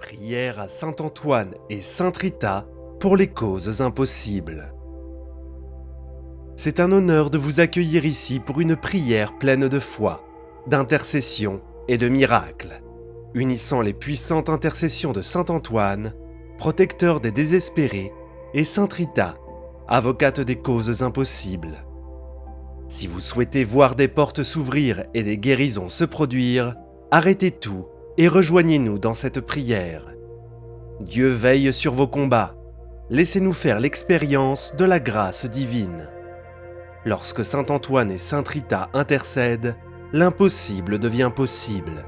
Prière à Saint Antoine et Sainte Rita pour les causes impossibles. C'est un honneur de vous accueillir ici pour une prière pleine de foi, d'intercession et de miracles, unissant les puissantes intercessions de Saint Antoine, protecteur des désespérés, et Sainte Rita, avocate des causes impossibles. Si vous souhaitez voir des portes s'ouvrir et des guérisons se produire, arrêtez tout et rejoignez-nous dans cette prière. Dieu veille sur vos combats. Laissez-nous faire l'expérience de la grâce divine. Lorsque Saint Antoine et Sainte Rita intercèdent, l'impossible devient possible.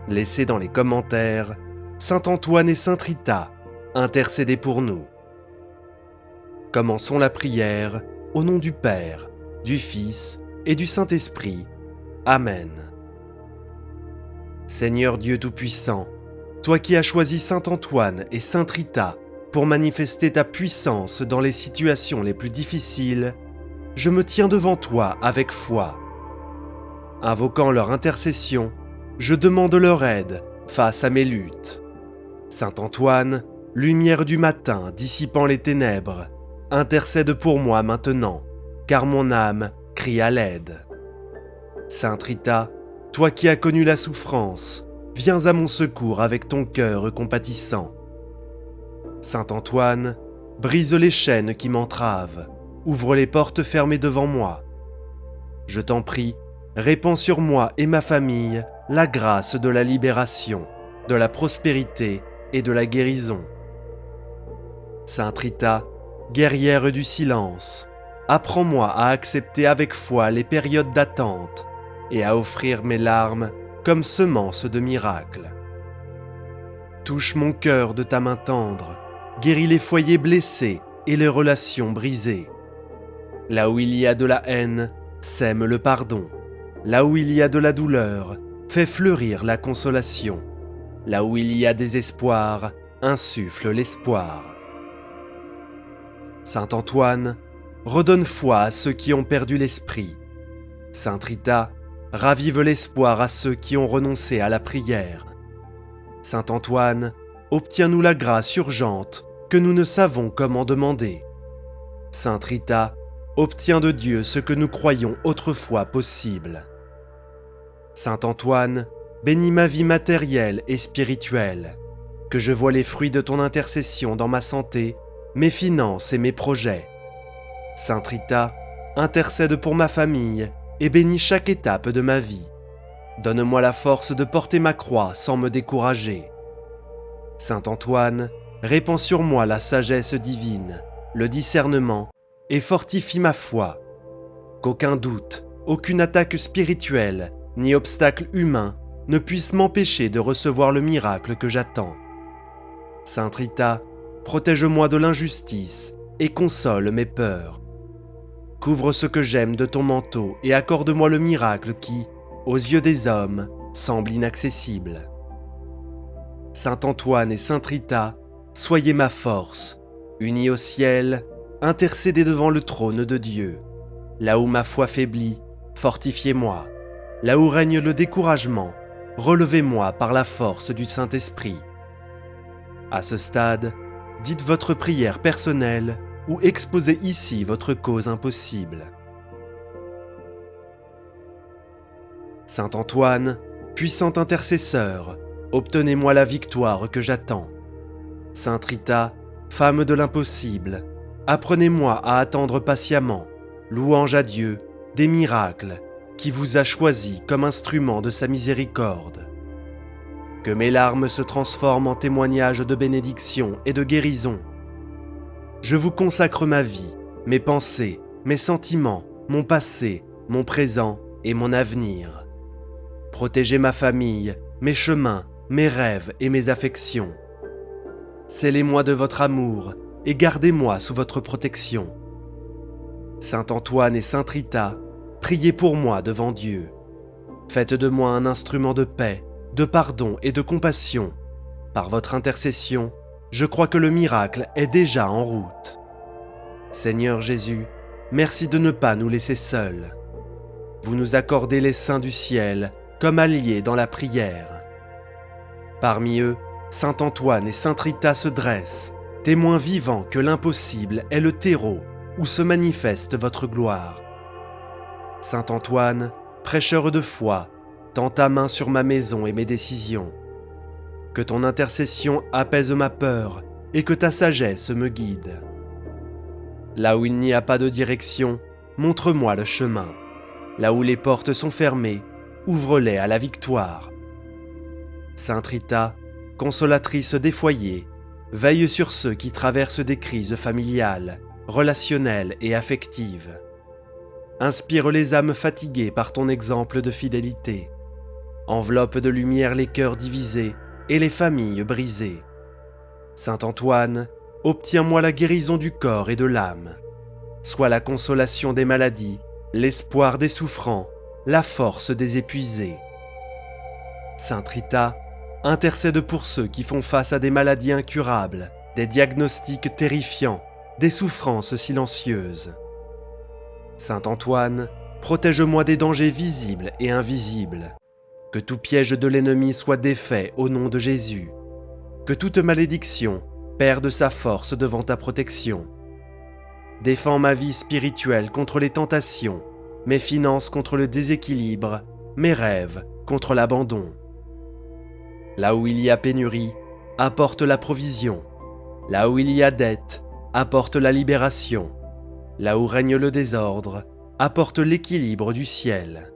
Laissez dans les commentaires « Saint Antoine et Sainte Rita, intercédez pour nous ». Commençons la prière au nom du Père, du Fils et du Saint-Esprit. Amen. Seigneur Dieu Tout-Puissant, toi qui as choisi Saint Antoine et Sainte Rita pour manifester ta puissance dans les situations les plus difficiles, je me tiens devant toi avec foi. Invoquant leur intercession, je demande leur aide face à mes luttes. Saint Antoine, lumière du matin dissipant les ténèbres, intercède pour moi maintenant, car mon âme crie à l'aide. Sainte Rita, toi qui as connu la souffrance, viens à mon secours avec ton cœur compatissant. Saint Antoine, brise les chaînes qui m'entravent, ouvre les portes fermées devant moi. Je t'en prie, répands sur moi et ma famille la grâce de la libération, de la prospérité et de la guérison. Sainte Rita, guerrière du silence, apprends-moi à accepter avec foi les périodes d'attente et à offrir mes larmes comme semences de miracles. Touche mon cœur de ta main tendre, guéris les foyers blessés et les relations brisées. Là où il y a de la haine, sème le pardon. Là où il y a de la douleur, fais fleurir la consolation. Là où il y a désespoir, insuffle l'espoir. Saint Antoine, redonne foi à ceux qui ont perdu l'esprit. Sainte Rita, ravive l'espoir à ceux qui ont renoncé à la prière. Saint Antoine, obtiens-nous la grâce urgente que nous ne savons comment demander. Sainte Rita, obtiens de Dieu ce que nous croyions autrefois possible. Saint Antoine, bénis ma vie matérielle et spirituelle, que je voie les fruits de ton intercession dans ma santé, mes finances et mes projets. Sainte Rita, intercède pour ma famille et bénis chaque étape de ma vie. Donne-moi la force de porter ma croix sans me décourager. Saint Antoine, répands sur moi la sagesse divine, le discernement et fortifie ma foi. Qu'aucun doute, aucune attaque spirituelle, ni obstacle humain ne puisse m'empêcher de recevoir le miracle que j'attends. Sainte Rita, protège-moi de l'injustice et console mes peurs. Couvre ce que j'aime de ton manteau et accorde-moi le miracle qui, aux yeux des hommes, semble inaccessible. Saint Antoine et Sainte Rita, soyez ma force, unis au ciel, intercédez devant le trône de Dieu. Là où ma foi faiblit, fortifiez-moi. Là où règne le découragement, relevez-moi par la force du Saint-Esprit. À ce stade, dites votre prière personnelle ou exposez ici votre cause impossible. Saint Antoine, puissant intercesseur, obtenez-moi la victoire que j'attends. Sainte Rita, femme de l'impossible, apprenez-moi à attendre patiemment, louange à Dieu, des miracles, qui vous a choisi comme instrument de sa miséricorde. Que mes larmes se transforment en témoignages de bénédiction et de guérison. Je vous consacre ma vie, mes pensées, mes sentiments, mon passé, mon présent et mon avenir. Protégez ma famille, mes chemins, mes rêves et mes affections. Scellez-moi de votre amour et gardez-moi sous votre protection. Saint Antoine et Sainte Rita, priez pour moi devant Dieu. Faites de moi un instrument de paix, de pardon et de compassion. Par votre intercession, je crois que le miracle est déjà en route. Seigneur Jésus, merci de ne pas nous laisser seuls. Vous nous accordez les saints du ciel comme alliés dans la prière. Parmi eux, Saint Antoine et Sainte Rita se dressent, témoins vivants que l'impossible est le terreau où se manifeste votre gloire. Saint Antoine, prêcheur de foi, tends ta main sur ma maison et mes décisions. Que ton intercession apaise ma peur et que ta sagesse me guide. Là où il n'y a pas de direction, montre-moi le chemin. Là où les portes sont fermées, ouvre-les à la victoire. Sainte Rita, consolatrice des foyers, veille sur ceux qui traversent des crises familiales, relationnelles et affectives. Inspire les âmes fatiguées par ton exemple de fidélité. Enveloppe de lumière les cœurs divisés et les familles brisées. Saint Antoine, obtiens-moi la guérison du corps et de l'âme. Sois la consolation des maladies, l'espoir des souffrants, la force des épuisés. Sainte Rita, intercède pour ceux qui font face à des maladies incurables, des diagnostics terrifiants, des souffrances silencieuses. Saint Antoine, protège-moi des dangers visibles et invisibles. Que tout piège de l'ennemi soit défait au nom de Jésus. Que toute malédiction perde sa force devant ta protection. Défends ma vie spirituelle contre les tentations, mes finances contre le déséquilibre, mes rêves contre l'abandon. Là où il y a pénurie, apporte la provision. Là où il y a dette, apporte la libération. Là où règne le désordre, apporte l'équilibre du ciel.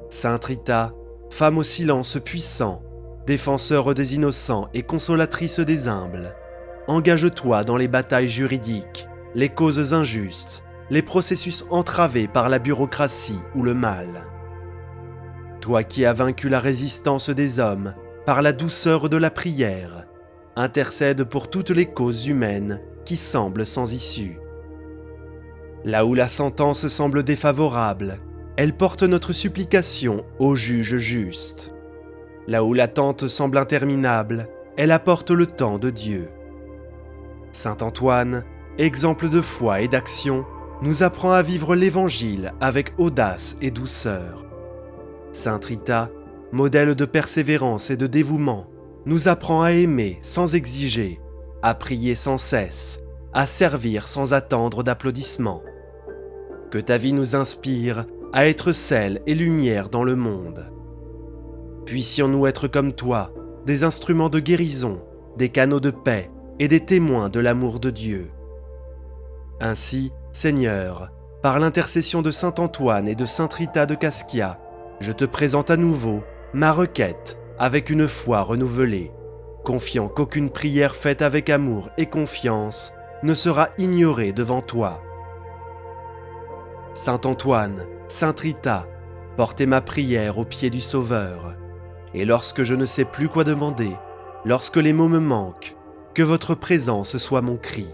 Sainte Rita, femme au silence puissant, défenseur des innocents et consolatrice des humbles, engage-toi dans les batailles juridiques, les causes injustes, les processus entravés par la bureaucratie ou le mal. Toi qui as vaincu la résistance des hommes par la douceur de la prière, intercède pour toutes les causes humaines qui semblent sans issue. Là où la sentence semble défavorable, elle porte notre supplication au juge juste. Là où l'attente semble interminable, elle apporte le temps de Dieu. Saint Antoine, exemple de foi et d'action, nous apprend à vivre l'Évangile avec audace et douceur. Sainte Rita, modèle de persévérance et de dévouement, nous apprend à aimer sans exiger, à prier sans cesse, à servir sans attendre d'applaudissements. Que ta vie nous inspire à être sel et lumière dans le monde. Puissions-nous être comme toi, des instruments de guérison, des canaux de paix et des témoins de l'amour de Dieu. Ainsi, Seigneur, par l'intercession de Saint Antoine et de Sainte Rita de Cascia, je te présente à nouveau ma requête avec une foi renouvelée, confiant qu'aucune prière faite avec amour et confiance ne sera ignorée devant toi. Saint Antoine, Sainte Rita, portez ma prière aux pieds du Sauveur. Et lorsque je ne sais plus quoi demander, lorsque les mots me manquent, que votre présence soit mon cri.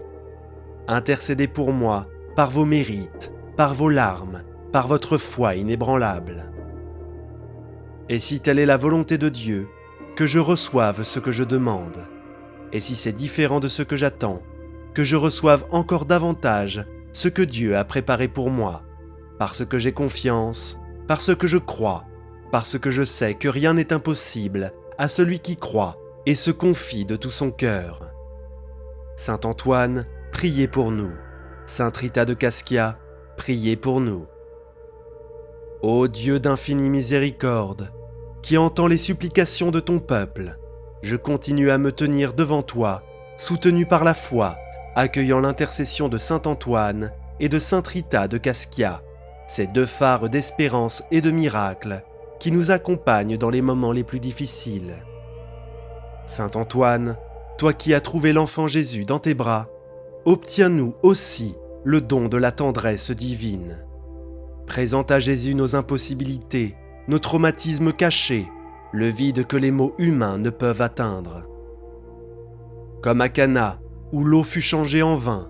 Intercédez pour moi par vos mérites, par vos larmes, par votre foi inébranlable. Et si telle est la volonté de Dieu, que je reçoive ce que je demande. Et si c'est différent de ce que j'attends, que je reçoive encore davantage ce que Dieu a préparé pour moi, parce que j'ai confiance, parce que je crois, parce que je sais que rien n'est impossible à celui qui croit et se confie de tout son cœur. Saint Antoine, priez pour nous. Sainte Rita de Cascia, priez pour nous. Ô Dieu d'infinie miséricorde, qui entend les supplications de ton peuple, je continue à me tenir devant toi, soutenu par la foi, accueillant l'intercession de Saint Antoine et de Sainte Rita de Cascia, ces deux phares d'espérance et de miracle qui nous accompagnent dans les moments les plus difficiles. Saint Antoine, toi qui as trouvé l'enfant Jésus dans tes bras, obtiens-nous aussi le don de la tendresse divine. Présente à Jésus nos impossibilités, nos traumatismes cachés, le vide que les mots humains ne peuvent atteindre. Comme à Cana, où l'eau fut changée en vin,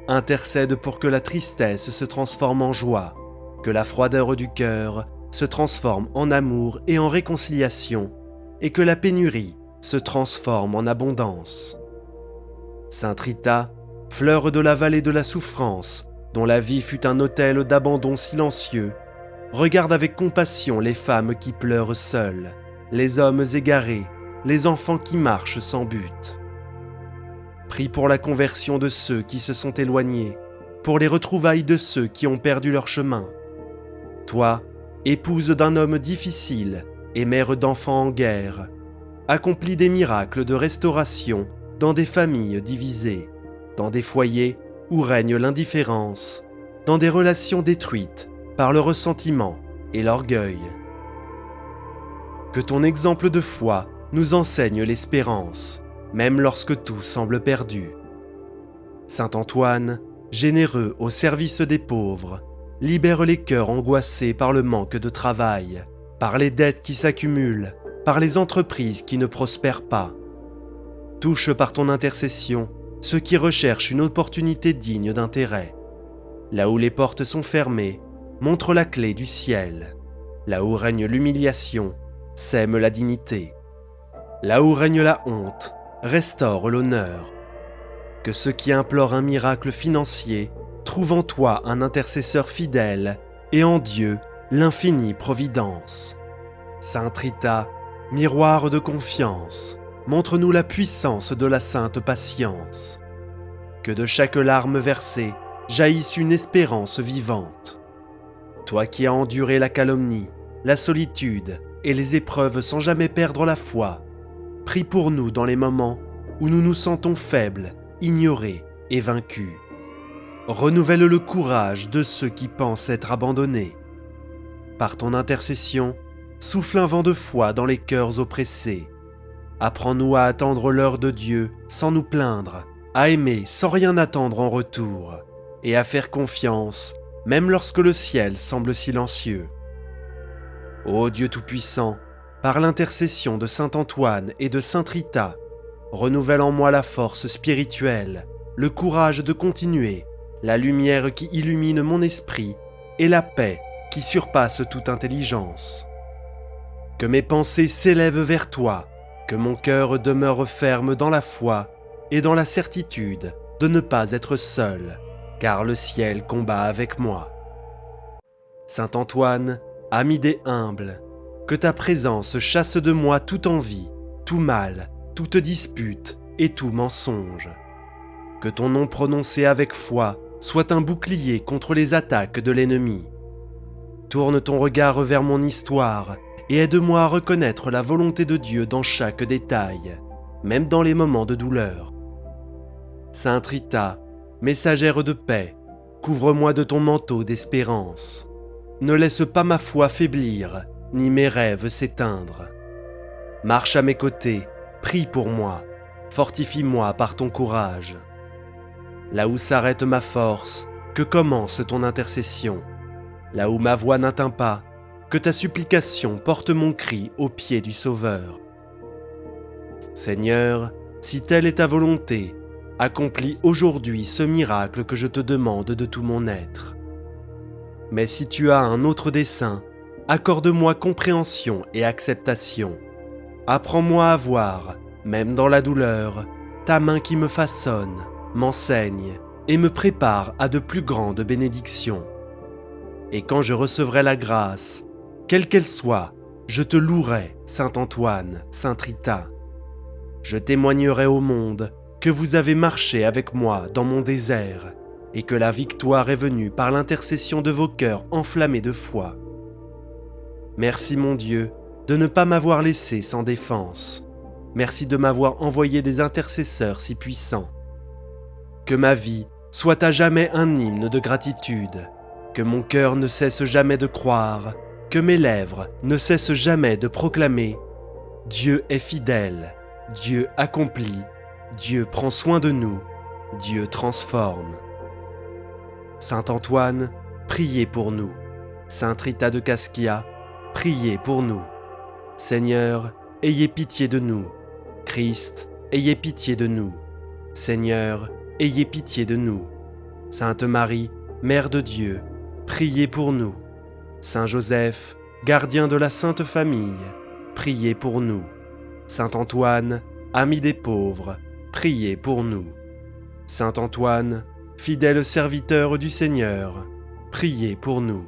intercède pour que la tristesse se transforme en joie, que la froideur du cœur se transforme en amour et en réconciliation, et que la pénurie se transforme en abondance. Sainte Rita, fleur de la vallée de la souffrance, dont la vie fut un autel d'abandon silencieux, regarde avec compassion les femmes qui pleurent seules, les hommes égarés, les enfants qui marchent sans but. Prie pour la conversion de ceux qui se sont éloignés, pour les retrouvailles de ceux qui ont perdu leur chemin. Toi, épouse d'un homme difficile et mère d'enfants en guerre, accomplis des miracles de restauration dans des familles divisées, dans des foyers où règne l'indifférence, dans des relations détruites par le ressentiment et l'orgueil. Que ton exemple de foi nous enseigne l'espérance, même lorsque tout semble perdu. Saint Antoine, généreux au service des pauvres, libère les cœurs angoissés par le manque de travail, par les dettes qui s'accumulent, par les entreprises qui ne prospèrent pas. Touche par ton intercession ceux qui recherchent une opportunité digne d'intérêt. Là où les portes sont fermées, montre la clé du ciel. Là où règne l'humiliation, sème la dignité. Là où règne la honte, restaure l'honneur. Que ceux qui implorent un miracle financier trouvent en toi un intercesseur fidèle et en Dieu l'infinie providence. Sainte Rita, miroir de confiance, montre-nous la puissance de la sainte patience. Que de chaque larme versée jaillisse une espérance vivante. Toi qui as enduré la calomnie, la solitude et les épreuves sans jamais perdre la foi, prie pour nous dans les moments où nous nous sentons faibles, ignorés et vaincus. Renouvelle le courage de ceux qui pensent être abandonnés. Par ton intercession, souffle un vent de foi dans les cœurs oppressés. Apprends-nous à attendre l'heure de Dieu sans nous plaindre, à aimer sans rien attendre en retour, et à faire confiance même lorsque le ciel semble silencieux. Ô Dieu Tout-Puissant, par l'intercession de Saint Antoine et de Sainte Rita, renouvelle en moi la force spirituelle, le courage de continuer, la lumière qui illumine mon esprit et la paix qui surpasse toute intelligence. Que mes pensées s'élèvent vers toi, que mon cœur demeure ferme dans la foi et dans la certitude de ne pas être seul, car le ciel combat avec moi. Saint Antoine, ami des humbles, que ta présence chasse de moi toute envie, tout mal, toute dispute et tout mensonge. Que ton nom prononcé avec foi soit un bouclier contre les attaques de l'ennemi. Tourne ton regard vers mon histoire et aide-moi à reconnaître la volonté de Dieu dans chaque détail, même dans les moments de douleur. Sainte Rita, messagère de paix, couvre-moi de ton manteau d'espérance. Ne laisse pas ma foi faiblir, ni mes rêves s'éteindre. Marche à mes côtés, prie pour moi, fortifie-moi par ton courage. Là où s'arrête ma force, que commence ton intercession. Là où ma voix n'atteint pas, que ta supplication porte mon cri aux pieds du Sauveur. Seigneur, si telle est ta volonté, accomplis aujourd'hui ce miracle que je te demande de tout mon être. Mais si tu as un autre dessein, accorde-moi compréhension et acceptation. Apprends-moi à voir, même dans la douleur, ta main qui me façonne, m'enseigne et me prépare à de plus grandes bénédictions. Et quand je recevrai la grâce, quelle qu'elle soit, je te louerai, Saint Antoine, Sainte Rita. Je témoignerai au monde que vous avez marché avec moi dans mon désert et que la victoire est venue par l'intercession de vos cœurs enflammés de foi. Merci mon Dieu de ne pas m'avoir laissé sans défense. Merci de m'avoir envoyé des intercesseurs si puissants. Que ma vie soit à jamais un hymne de gratitude, que mon cœur ne cesse jamais de croire, que mes lèvres ne cessent jamais de proclamer « Dieu est fidèle, Dieu accomplit, Dieu prend soin de nous, Dieu transforme. » Saint Antoine, priez pour nous. Sainte Rita de Cascia, priez pour nous. Seigneur, ayez pitié de nous. Christ, ayez pitié de nous. Seigneur, ayez pitié de nous. Sainte Marie, Mère de Dieu, priez pour nous. Saint Joseph, gardien de la Sainte Famille, priez pour nous. Saint Antoine, ami des pauvres, priez pour nous. Saint Antoine, fidèle serviteur du Seigneur, priez pour nous.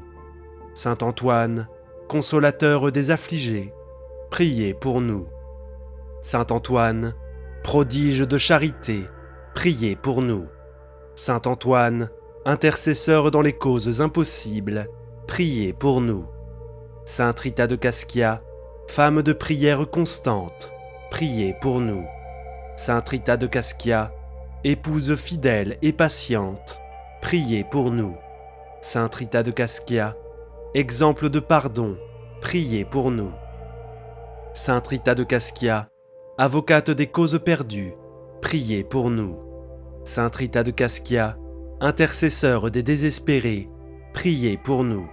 Saint Antoine, consolateur des affligés, priez pour nous. Saint Antoine, prodige de charité, priez pour nous. Saint Antoine, intercesseur dans les causes impossibles, priez pour nous. Sainte Rita de Cascia, femme de prière constante, priez pour nous. Sainte Rita de Cascia, épouse fidèle et patiente, priez pour nous. Sainte Rita de Cascia, exemple de pardon, priez pour nous. Sainte Rita de Cascia, avocate des causes perdues, priez pour nous. Sainte Rita de Cascia, intercesseur des désespérés, priez pour nous.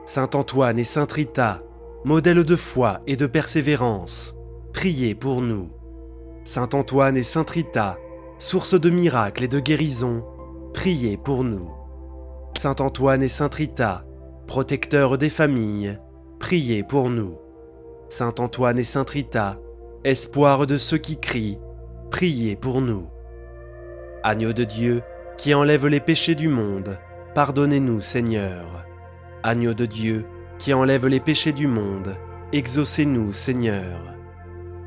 Saint Antoine et Sainte Rita, modèle de foi et de persévérance, priez pour nous. Saint Antoine et Sainte Rita, source de miracles et de guérison, priez pour nous. Saint Antoine et Sainte Rita, protecteurs des familles, priez pour nous. Saint Antoine et Sainte Rita, espoir de ceux qui crient, priez pour nous. Agneau de Dieu, qui enlève les péchés du monde, pardonnez-nous, Seigneur. Agneau de Dieu, qui enlève les péchés du monde, exaucez-nous, Seigneur.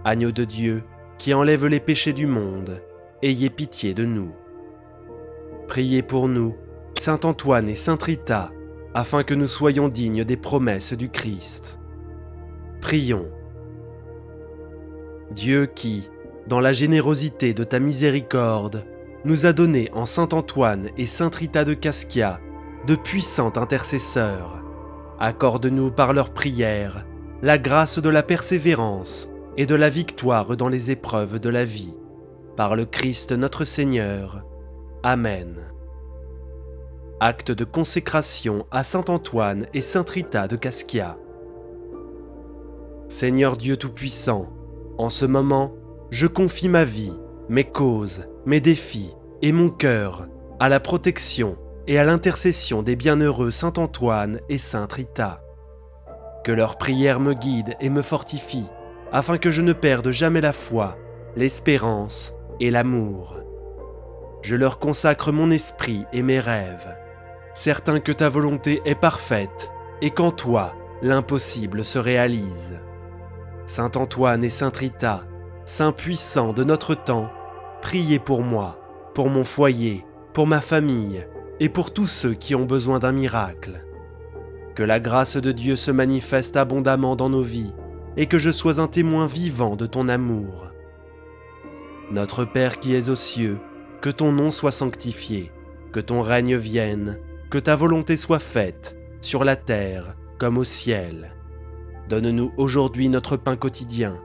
Agneau de Dieu, qui enlève les péchés du monde, ayez pitié de nous. Priez pour nous, Saint Antoine et Sainte Rita, afin que nous soyons dignes des promesses du Christ. Prions. Dieu qui, dans la générosité de ta miséricorde, nous a donné en Saint Antoine et Sainte Rita de Cascia de puissants intercesseurs, accorde-nous par leurs prières la grâce de la persévérance et de la victoire dans les épreuves de la vie. Par le Christ notre Seigneur. Amen. Acte de consécration à Saint Antoine et Sainte Rita de Cascia. Seigneur Dieu Tout-Puissant, en ce moment, je confie ma vie, mes causes, mes défis et mon cœur à la protection et à l'intercession des bienheureux Saint Antoine et Sainte Rita. Que leurs prières me guident et me fortifient, afin que je ne perde jamais la foi, l'espérance et l'amour. Je leur consacre mon esprit et mes rêves, certain que ta volonté est parfaite et qu'en toi, l'impossible se réalise. Saint Antoine et Sainte Rita, saints puissants de notre temps, priez pour moi, pour mon foyer, pour ma famille et pour tous ceux qui ont besoin d'un miracle. Que la grâce de Dieu se manifeste abondamment dans nos vies et que je sois un témoin vivant de ton amour. Notre Père qui es aux cieux, que ton nom soit sanctifié, que ton règne vienne, que ta volonté soit faite, sur la terre comme au ciel. Donne-nous aujourd'hui notre pain quotidien.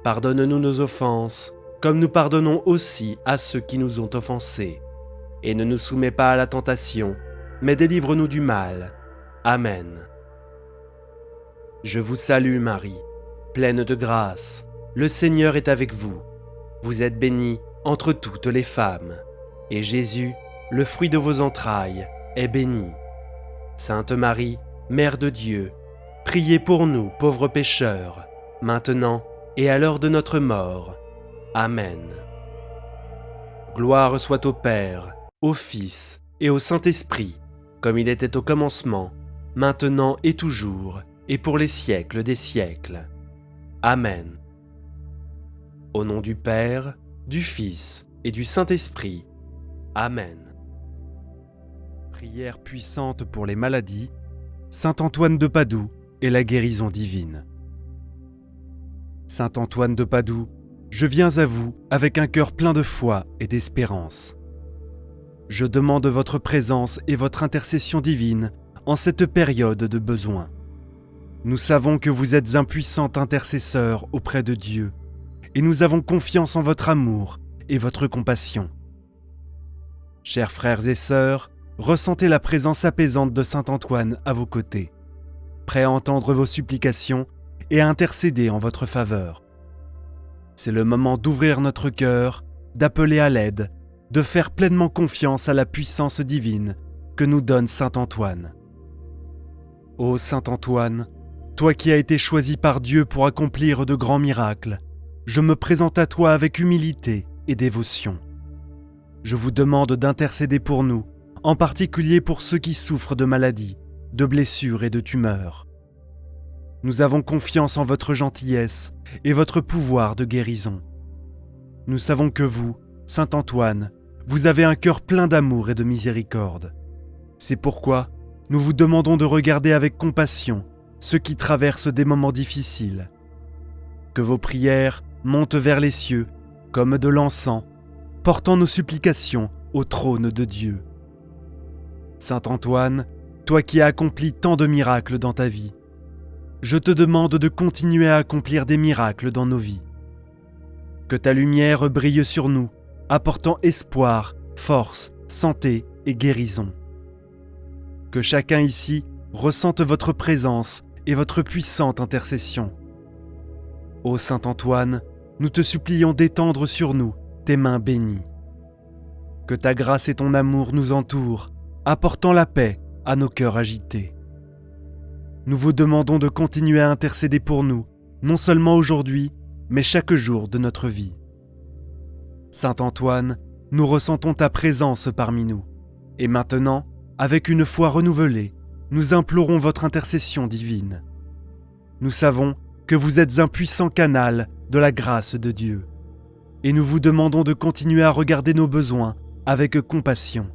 Pardonne-nous nos offenses, comme nous pardonnons aussi à ceux qui nous ont offensés. Et ne nous soumets pas à la tentation, mais délivre-nous du mal. Amen. Je vous salue Marie, pleine de grâce, le Seigneur est avec vous. Vous êtes bénie entre toutes les femmes, et Jésus, le fruit de vos entrailles, est béni. Sainte Marie, Mère de Dieu, priez pour nous pauvres pécheurs, maintenant et à l'heure de notre mort. Amen. Gloire soit au Père, au Fils et au Saint-Esprit, comme il était au commencement, maintenant et toujours, et pour les siècles des siècles. Amen. Au nom du Père, du Fils et du Saint-Esprit. Amen. Prière puissante pour les maladies, Saint Antoine de Padoue et la guérison divine. Saint Antoine de Padoue, je viens à vous avec un cœur plein de foi et d'espérance. Je demande votre présence et votre intercession divine en cette période de besoin. Nous savons que vous êtes un puissant intercesseur auprès de Dieu, et nous avons confiance en votre amour et votre compassion. Chers frères et sœurs, ressentez la présence apaisante de Saint Antoine à vos côtés, prêt à entendre vos supplications et à intercéder en votre faveur. C'est le moment d'ouvrir notre cœur, d'appeler à l'aide, de faire pleinement confiance à la puissance divine que nous donne Saint Antoine. Ô Saint Antoine, toi qui as été choisi par Dieu pour accomplir de grands miracles, je me présente à toi avec humilité et dévotion. Je vous demande d'intercéder pour nous, en particulier pour ceux qui souffrent de maladies, de blessures et de tumeurs. Nous avons confiance en votre gentillesse et votre pouvoir de guérison. Nous savons que vous, Saint Antoine, vous avez un cœur plein d'amour et de miséricorde. C'est pourquoi nous vous demandons de regarder avec compassion ceux qui traversent des moments difficiles. Que vos prières montent vers les cieux comme de l'encens, portant nos supplications au trône de Dieu. Saint Antoine, toi qui as accompli tant de miracles dans ta vie, je te demande de continuer à accomplir des miracles dans nos vies. Que ta lumière brille sur nous, apportant espoir, force, santé et guérison. Que chacun ici ressente votre présence et votre puissante intercession. Ô Saint Antoine, nous te supplions d'étendre sur nous tes mains bénies. Que ta grâce et ton amour nous entourent, apportant la paix à nos cœurs agités. Nous vous demandons de continuer à intercéder pour nous, non seulement aujourd'hui, mais chaque jour de notre vie. Saint Antoine, nous ressentons ta présence parmi nous, et maintenant, avec une foi renouvelée, nous implorons votre intercession divine. Nous savons que vous êtes un puissant canal de la grâce de Dieu, et nous vous demandons de continuer à regarder nos besoins avec compassion.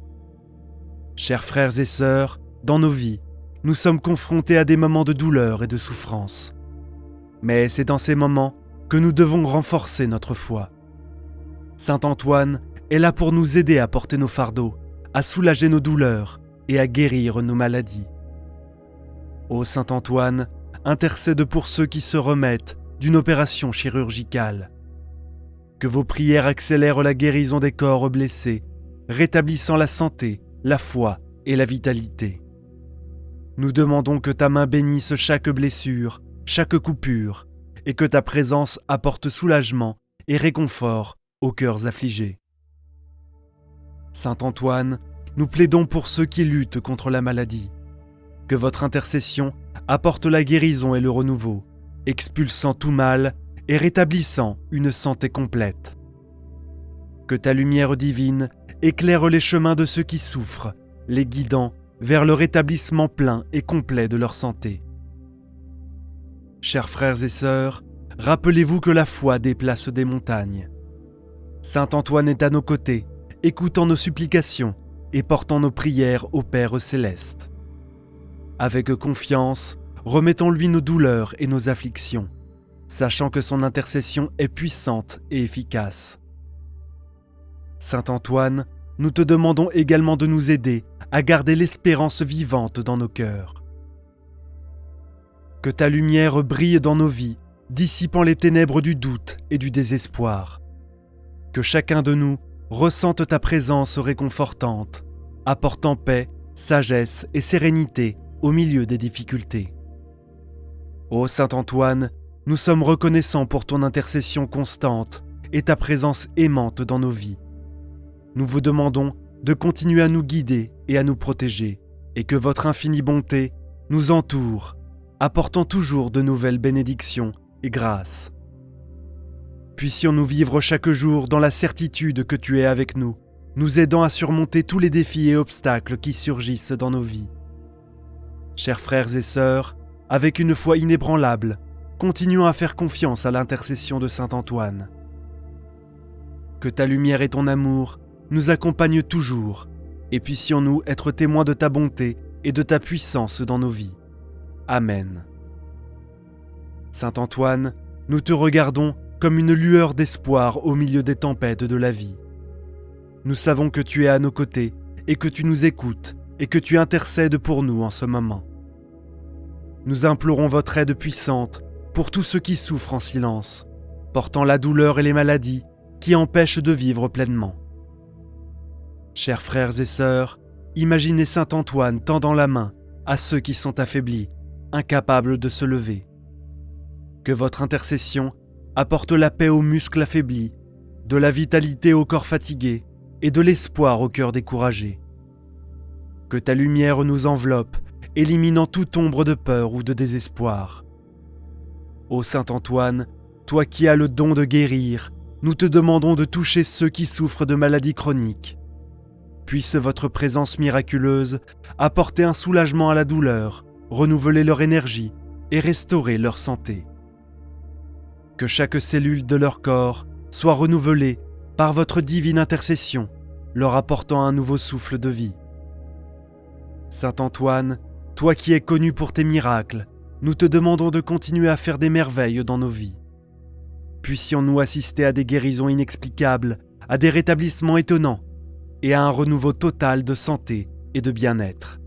Chers frères et sœurs, dans nos vies, nous sommes confrontés à des moments de douleur et de souffrance. Mais c'est dans ces moments que nous devons renforcer notre foi. Saint Antoine est là pour nous aider à porter nos fardeaux, à soulager nos douleurs et à guérir nos maladies. Ô Saint Antoine, intercède pour ceux qui se remettent d'une opération chirurgicale. Que vos prières accélèrent la guérison des corps blessés, rétablissant la santé, la foi et la vitalité. Nous demandons que ta main bénisse chaque blessure, chaque coupure, et que ta présence apporte soulagement et réconfort aux cœurs affligés. Saint Antoine, nous plaidons pour ceux qui luttent contre la maladie. Que votre intercession apporte la guérison et le renouveau, expulsant tout mal et rétablissant une santé complète. Que ta lumière divine éclaire les chemins de ceux qui souffrent, les guidant vers le rétablissement plein et complet de leur santé. Chers frères et sœurs, rappelez-vous que la foi déplace des montagnes. Saint Antoine est à nos côtés, écoutant nos supplications et portant nos prières au Père céleste. Avec confiance, remettons-lui nos douleurs et nos afflictions, sachant que son intercession est puissante et efficace. Saint Antoine, nous te demandons également de nous aider à garder l'espérance vivante dans nos cœurs. Que ta lumière brille dans nos vies, dissipant les ténèbres du doute et du désespoir. Que chacun de nous ressente ta présence réconfortante, apportant paix, sagesse et sérénité au milieu des difficultés. Ô Saint Antoine, nous sommes reconnaissants pour ton intercession constante et ta présence aimante dans nos vies. Nous vous demandons de continuer à nous guider et à nous protéger, et que votre infinie bonté nous entoure, apportant toujours de nouvelles bénédictions et grâces. Puissions-nous vivre chaque jour dans la certitude que tu es avec nous, nous aidant à surmonter tous les défis et obstacles qui surgissent dans nos vies. Chers frères et sœurs, avec une foi inébranlable, continuons à faire confiance à l'intercession de Saint Antoine. Que ta lumière et ton amour nous accompagnent toujours, et puissions-nous être témoins de ta bonté et de ta puissance dans nos vies. Amen. Saint Antoine, nous te regardons comme une lueur d'espoir au milieu des tempêtes de la vie. Nous savons que tu es à nos côtés et que tu nous écoutes et que tu intercèdes pour nous en ce moment. Nous implorons votre aide puissante pour tous ceux qui souffrent en silence, portant la douleur et les maladies qui empêchent de vivre pleinement. Chers frères et sœurs, imaginez Saint Antoine tendant la main à ceux qui sont affaiblis, incapables de se lever. Que votre intercession apporte la paix aux muscles affaiblis, de la vitalité au corps fatigué et de l'espoir au cœur découragé. Que ta lumière nous enveloppe, éliminant toute ombre de peur ou de désespoir. Ô Saint Antoine, toi qui as le don de guérir, nous te demandons de toucher ceux qui souffrent de maladies chroniques. Puisse votre présence miraculeuse apporter un soulagement à la douleur, renouveler leur énergie et restaurer leur santé. Que chaque cellule de leur corps soit renouvelée par votre divine intercession, leur apportant un nouveau souffle de vie. Saint Antoine, toi qui es connu pour tes miracles, nous te demandons de continuer à faire des merveilles dans nos vies. Puissions-nous assister à des guérisons inexplicables, à des rétablissements étonnants et à un renouveau total de santé et de bien-être.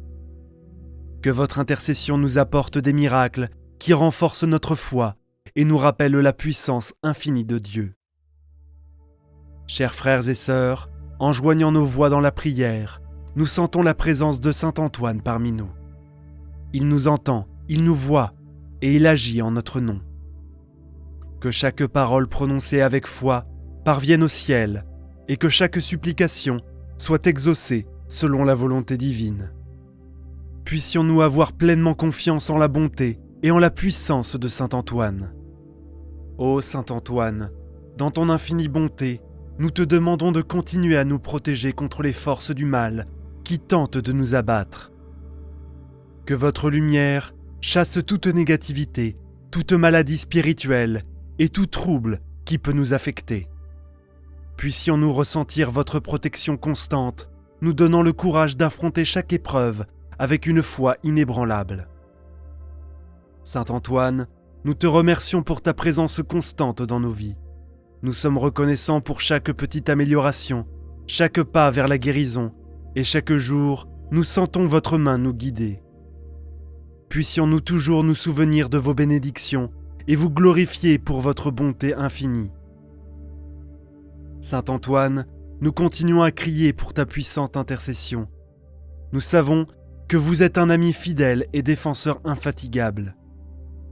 Que votre intercession nous apporte des miracles qui renforcent notre foi et nous rappellent la puissance infinie de Dieu. Chers frères et sœurs, en joignant nos voix dans la prière, nous sentons la présence de Saint Antoine parmi nous. Il nous entend, il nous voit et il agit en notre nom. Que chaque parole prononcée avec foi parvienne au ciel et que chaque supplication soit exaucée selon la volonté divine. Puissions-nous avoir pleinement confiance en la bonté et en la puissance de Saint Antoine. Ô Saint Antoine, dans ton infinie bonté, nous te demandons de continuer à nous protéger contre les forces du mal qui tentent de nous abattre. Que votre lumière chasse toute négativité, toute maladie spirituelle et tout trouble qui peut nous affecter. Puissions-nous ressentir votre protection constante, nous donnant le courage d'affronter chaque épreuve avec une foi inébranlable. Saint Antoine, nous te remercions pour ta présence constante dans nos vies. Nous sommes reconnaissants pour chaque petite amélioration, chaque pas vers la guérison, et chaque jour, nous sentons votre main nous guider. Puissions-nous toujours nous souvenir de vos bénédictions et vous glorifier pour votre bonté infinie. Saint Antoine, nous continuons à crier pour ta puissante intercession. Nous savons que vous êtes un ami fidèle et défenseur infatigable.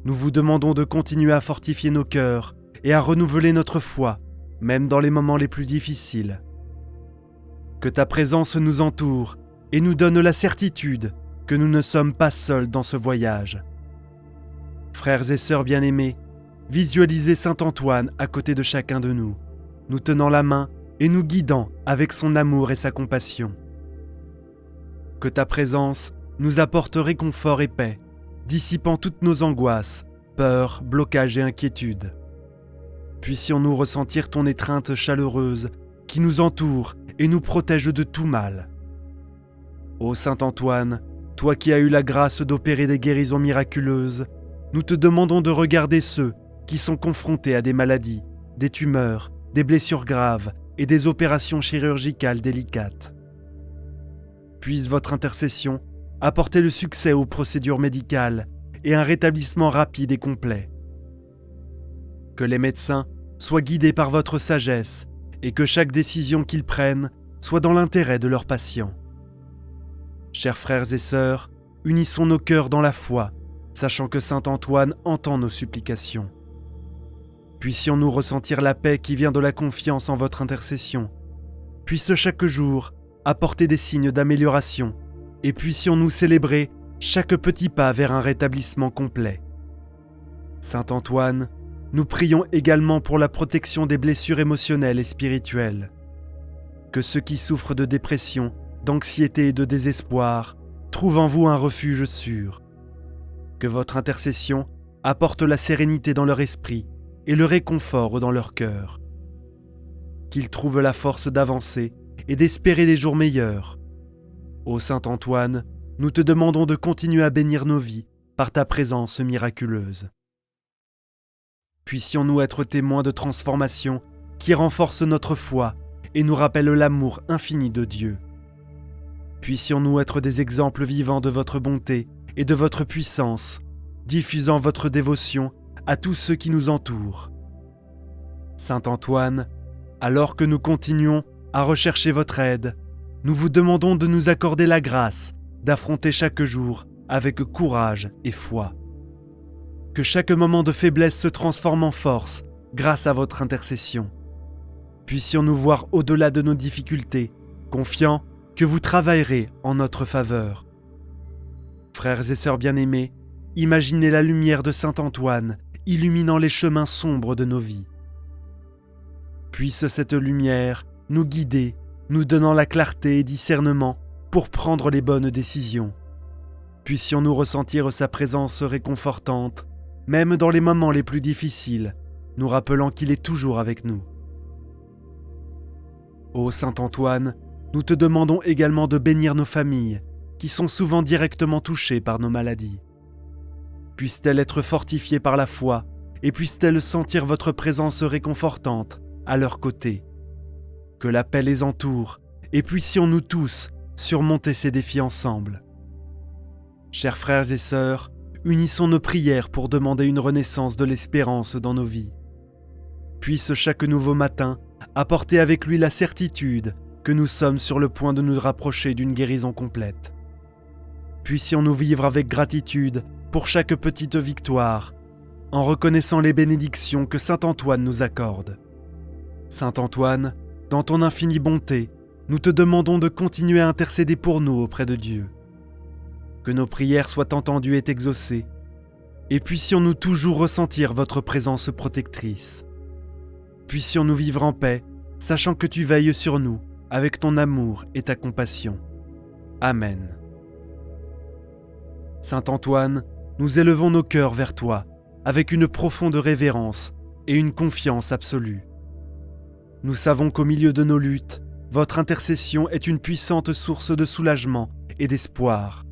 Nous vous demandons de continuer à fortifier nos cœurs et à renouveler notre foi, même dans les moments les plus difficiles. Que ta présence nous entoure et nous donne la certitude que nous ne sommes pas seuls dans ce voyage. Frères et sœurs bien-aimés, visualisez Saint Antoine à côté de chacun de nous, nous tenant la main et nous guidant avec son amour et sa compassion. Que ta présence nous apporte réconfort et paix, dissipant toutes nos angoisses, peurs, blocages et inquiétudes. Puissions-nous ressentir ton étreinte chaleureuse qui nous entoure et nous protège de tout mal. Ô Saint Antoine, toi qui as eu la grâce d'opérer des guérisons miraculeuses, nous te demandons de regarder ceux qui sont confrontés à des maladies, des tumeurs, des blessures graves et des opérations chirurgicales délicates. Puisse votre intercession apporter le succès aux procédures médicales et un rétablissement rapide et complet. Que les médecins soient guidés par votre sagesse et que chaque décision qu'ils prennent soit dans l'intérêt de leurs patients. Chers frères et sœurs, unissons nos cœurs dans la foi, sachant que Saint Antoine entend nos supplications. Puissions-nous ressentir la paix qui vient de la confiance en votre intercession. Puisse chaque jour apporter des signes d'amélioration et puissions-nous célébrer chaque petit pas vers un rétablissement complet. Saint Antoine, nous prions également pour la protection des blessures émotionnelles et spirituelles. Que ceux qui souffrent de dépression, d'anxiété et de désespoir trouvent en vous un refuge sûr. Que votre intercession apporte la sérénité dans leur esprit et le réconfort dans leur cœur. Qu'ils trouvent la force d'avancer et d'espérer des jours meilleurs. Ô Saint Antoine, nous te demandons de continuer à bénir nos vies par ta présence miraculeuse. Puissions-nous être témoins de transformations qui renforcent notre foi et nous rappellent l'amour infini de Dieu. Puissions-nous être des exemples vivants de votre bonté et de votre puissance, diffusant votre dévotion à tous ceux qui nous entourent. Saint Antoine, alors que nous continuons à rechercher votre aide, nous vous demandons de nous accorder la grâce d'affronter chaque jour avec courage et foi. Que chaque moment de faiblesse se transforme en force grâce à votre intercession. Puissions-nous voir au-delà de nos difficultés, confiants que vous travaillerez en notre faveur. Frères et sœurs bien-aimés, imaginez la lumière de Saint Antoine illuminant les chemins sombres de nos vies. Puisse cette lumière nous guider, nous donnant la clarté et discernement pour prendre les bonnes décisions. Puissions-nous ressentir sa présence réconfortante, même dans les moments les plus difficiles, nous rappelant qu'il est toujours avec nous. Ô Saint Antoine, nous te demandons également de bénir nos familles, qui sont souvent directement touchées par nos maladies. Puissent-elles être fortifiées par la foi, et puissent-elles sentir votre présence réconfortante à leur côté. Que la paix les entoure, et puissions-nous tous surmonter ces défis ensemble. Chers frères et sœurs, unissons nos prières pour demander une renaissance de l'espérance dans nos vies. Puisse chaque nouveau matin apporter avec lui la certitude que nous sommes sur le point de nous rapprocher d'une guérison complète. Puissions-nous vivre avec gratitude pour chaque petite victoire, en reconnaissant les bénédictions que Saint Antoine nous accorde. Saint Antoine, dans ton infinie bonté, nous te demandons de continuer à intercéder pour nous auprès de Dieu. Que nos prières soient entendues et exaucées, et puissions-nous toujours ressentir votre présence protectrice. Puissions-nous vivre en paix, sachant que tu veilles sur nous avec ton amour et ta compassion. Amen. Saint Antoine, nous élevons nos cœurs vers toi avec une profonde révérence et une confiance absolue. Nous savons qu'au milieu de nos luttes, votre intercession est une puissante source de soulagement et d'espoir.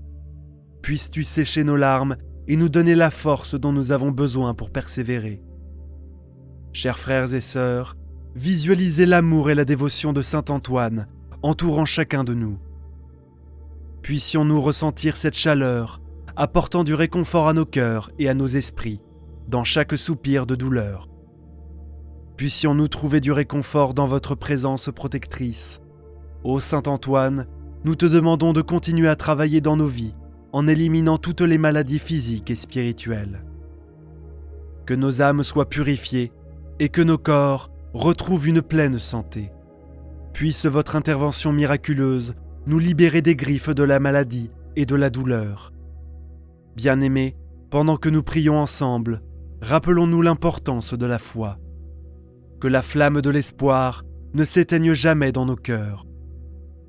Puisses-tu sécher nos larmes et nous donner la force dont nous avons besoin pour persévérer. Chers frères et sœurs, visualisez l'amour et la dévotion de Saint Antoine entourant chacun de nous. Puissions-nous ressentir cette chaleur, apportant du réconfort à nos cœurs et à nos esprits, dans chaque soupir de douleur. Puissions-nous trouver du réconfort dans votre présence protectrice. Ô Saint Antoine, nous te demandons de continuer à travailler dans nos vies, en éliminant toutes les maladies physiques et spirituelles. Que nos âmes soient purifiées et que nos corps retrouvent une pleine santé. Puisse votre intervention miraculeuse nous libérer des griffes de la maladie et de la douleur. Bien-aimés, pendant que nous prions ensemble, rappelons-nous l'importance de la foi. Que la flamme de l'espoir ne s'éteigne jamais dans nos cœurs.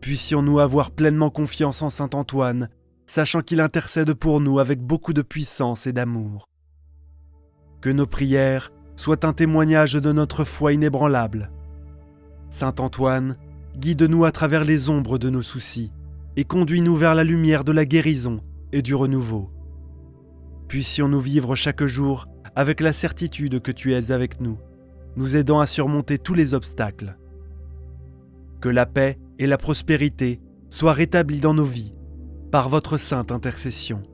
Puissions-nous avoir pleinement confiance en Saint Antoine, sachant qu'il intercède pour nous avec beaucoup de puissance et d'amour. Que nos prières soient un témoignage de notre foi inébranlable. Saint Antoine, guide-nous à travers les ombres de nos soucis et conduis-nous vers la lumière de la guérison et du renouveau. Puissions-nous vivre chaque jour avec la certitude que tu es avec nous, nous aidant à surmonter tous les obstacles. Que la paix et la prospérité soient rétablies dans nos vies par votre sainte intercession.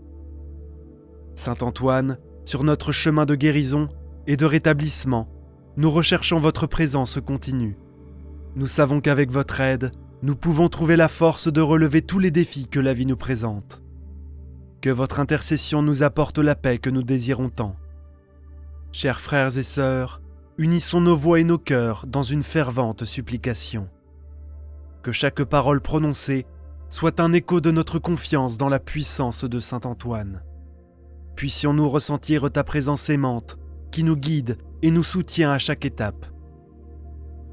Saint Antoine, sur notre chemin de guérison et de rétablissement, nous recherchons votre présence continue. Nous savons qu'avec votre aide, nous pouvons trouver la force de relever tous les défis que la vie nous présente. Que votre intercession nous apporte la paix que nous désirons tant. Chers frères et sœurs, unissons nos voix et nos cœurs dans une fervente supplication. Que chaque parole prononcée soit un écho de notre confiance dans la puissance de Saint Antoine. Puissions-nous ressentir ta présence aimante qui nous guide et nous soutient à chaque étape.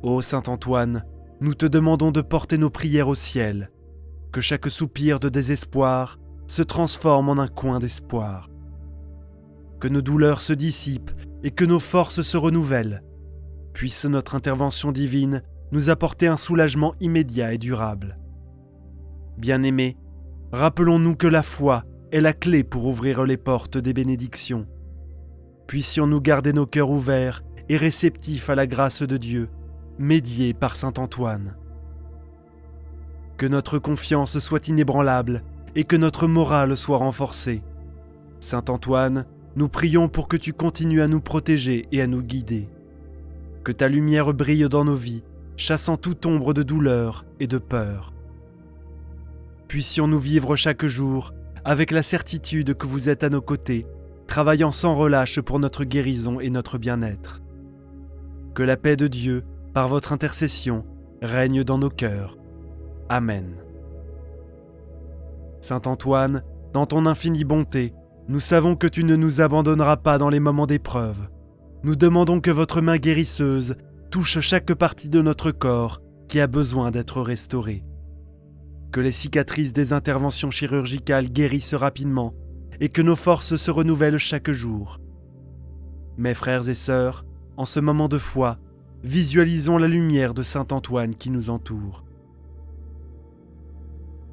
Ô Saint Antoine, nous te demandons de porter nos prières au ciel, que chaque soupir de désespoir se transforme en un coin d'espoir. Que nos douleurs se dissipent et que nos forces se renouvellent. Puisse notre intervention divine nous apporter un soulagement immédiat et durable. Bien-aimés, rappelons-nous que la foi est la clé pour ouvrir les portes des bénédictions. Puissions-nous garder nos cœurs ouverts et réceptifs à la grâce de Dieu, médiée par Saint Antoine. Que notre confiance soit inébranlable et que notre morale soit renforcée. Saint Antoine, nous prions pour que tu continues à nous protéger et à nous guider. Que ta lumière brille dans nos vies, chassant toute ombre de douleur et de peur. Puissions-nous vivre chaque jour avec la certitude que vous êtes à nos côtés, travaillant sans relâche pour notre guérison et notre bien-être. Que la paix de Dieu, par votre intercession, règne dans nos cœurs. Amen. Saint Antoine, dans ton infinie bonté, nous savons que tu ne nous abandonneras pas dans les moments d'épreuve. Nous demandons que votre main guérisseuse touche chaque partie de notre corps qui a besoin d'être restaurée. Que les cicatrices des interventions chirurgicales guérissent rapidement et que nos forces se renouvellent chaque jour. Mes frères et sœurs, en ce moment de foi, visualisons la lumière de Saint Antoine qui nous entoure.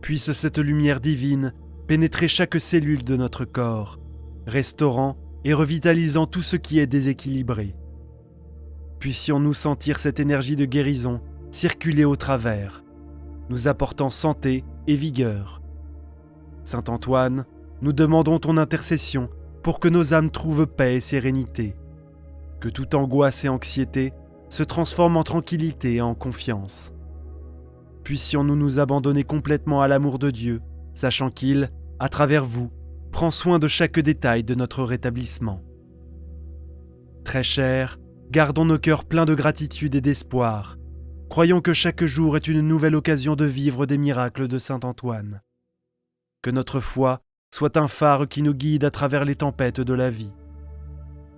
Puisse cette lumière divine pénétrer chaque cellule de notre corps, restaurant et revitalisant tout ce qui est déséquilibré. Puissions-nous sentir cette énergie de guérison circuler au travers, nous apportant santé et vigueur. Saint Antoine, nous demandons ton intercession pour que nos âmes trouvent paix et sérénité, que toute angoisse et anxiété se transforment en tranquillité et en confiance. Puissions-nous nous abandonner complètement à l'amour de Dieu, sachant qu'il, à travers vous, prend soin de chaque détail de notre rétablissement. Très chers, gardons nos cœurs pleins de gratitude et d'espoir. Croyons que chaque jour est une nouvelle occasion de vivre des miracles de Saint Antoine. Que notre foi soit un phare qui nous guide à travers les tempêtes de la vie.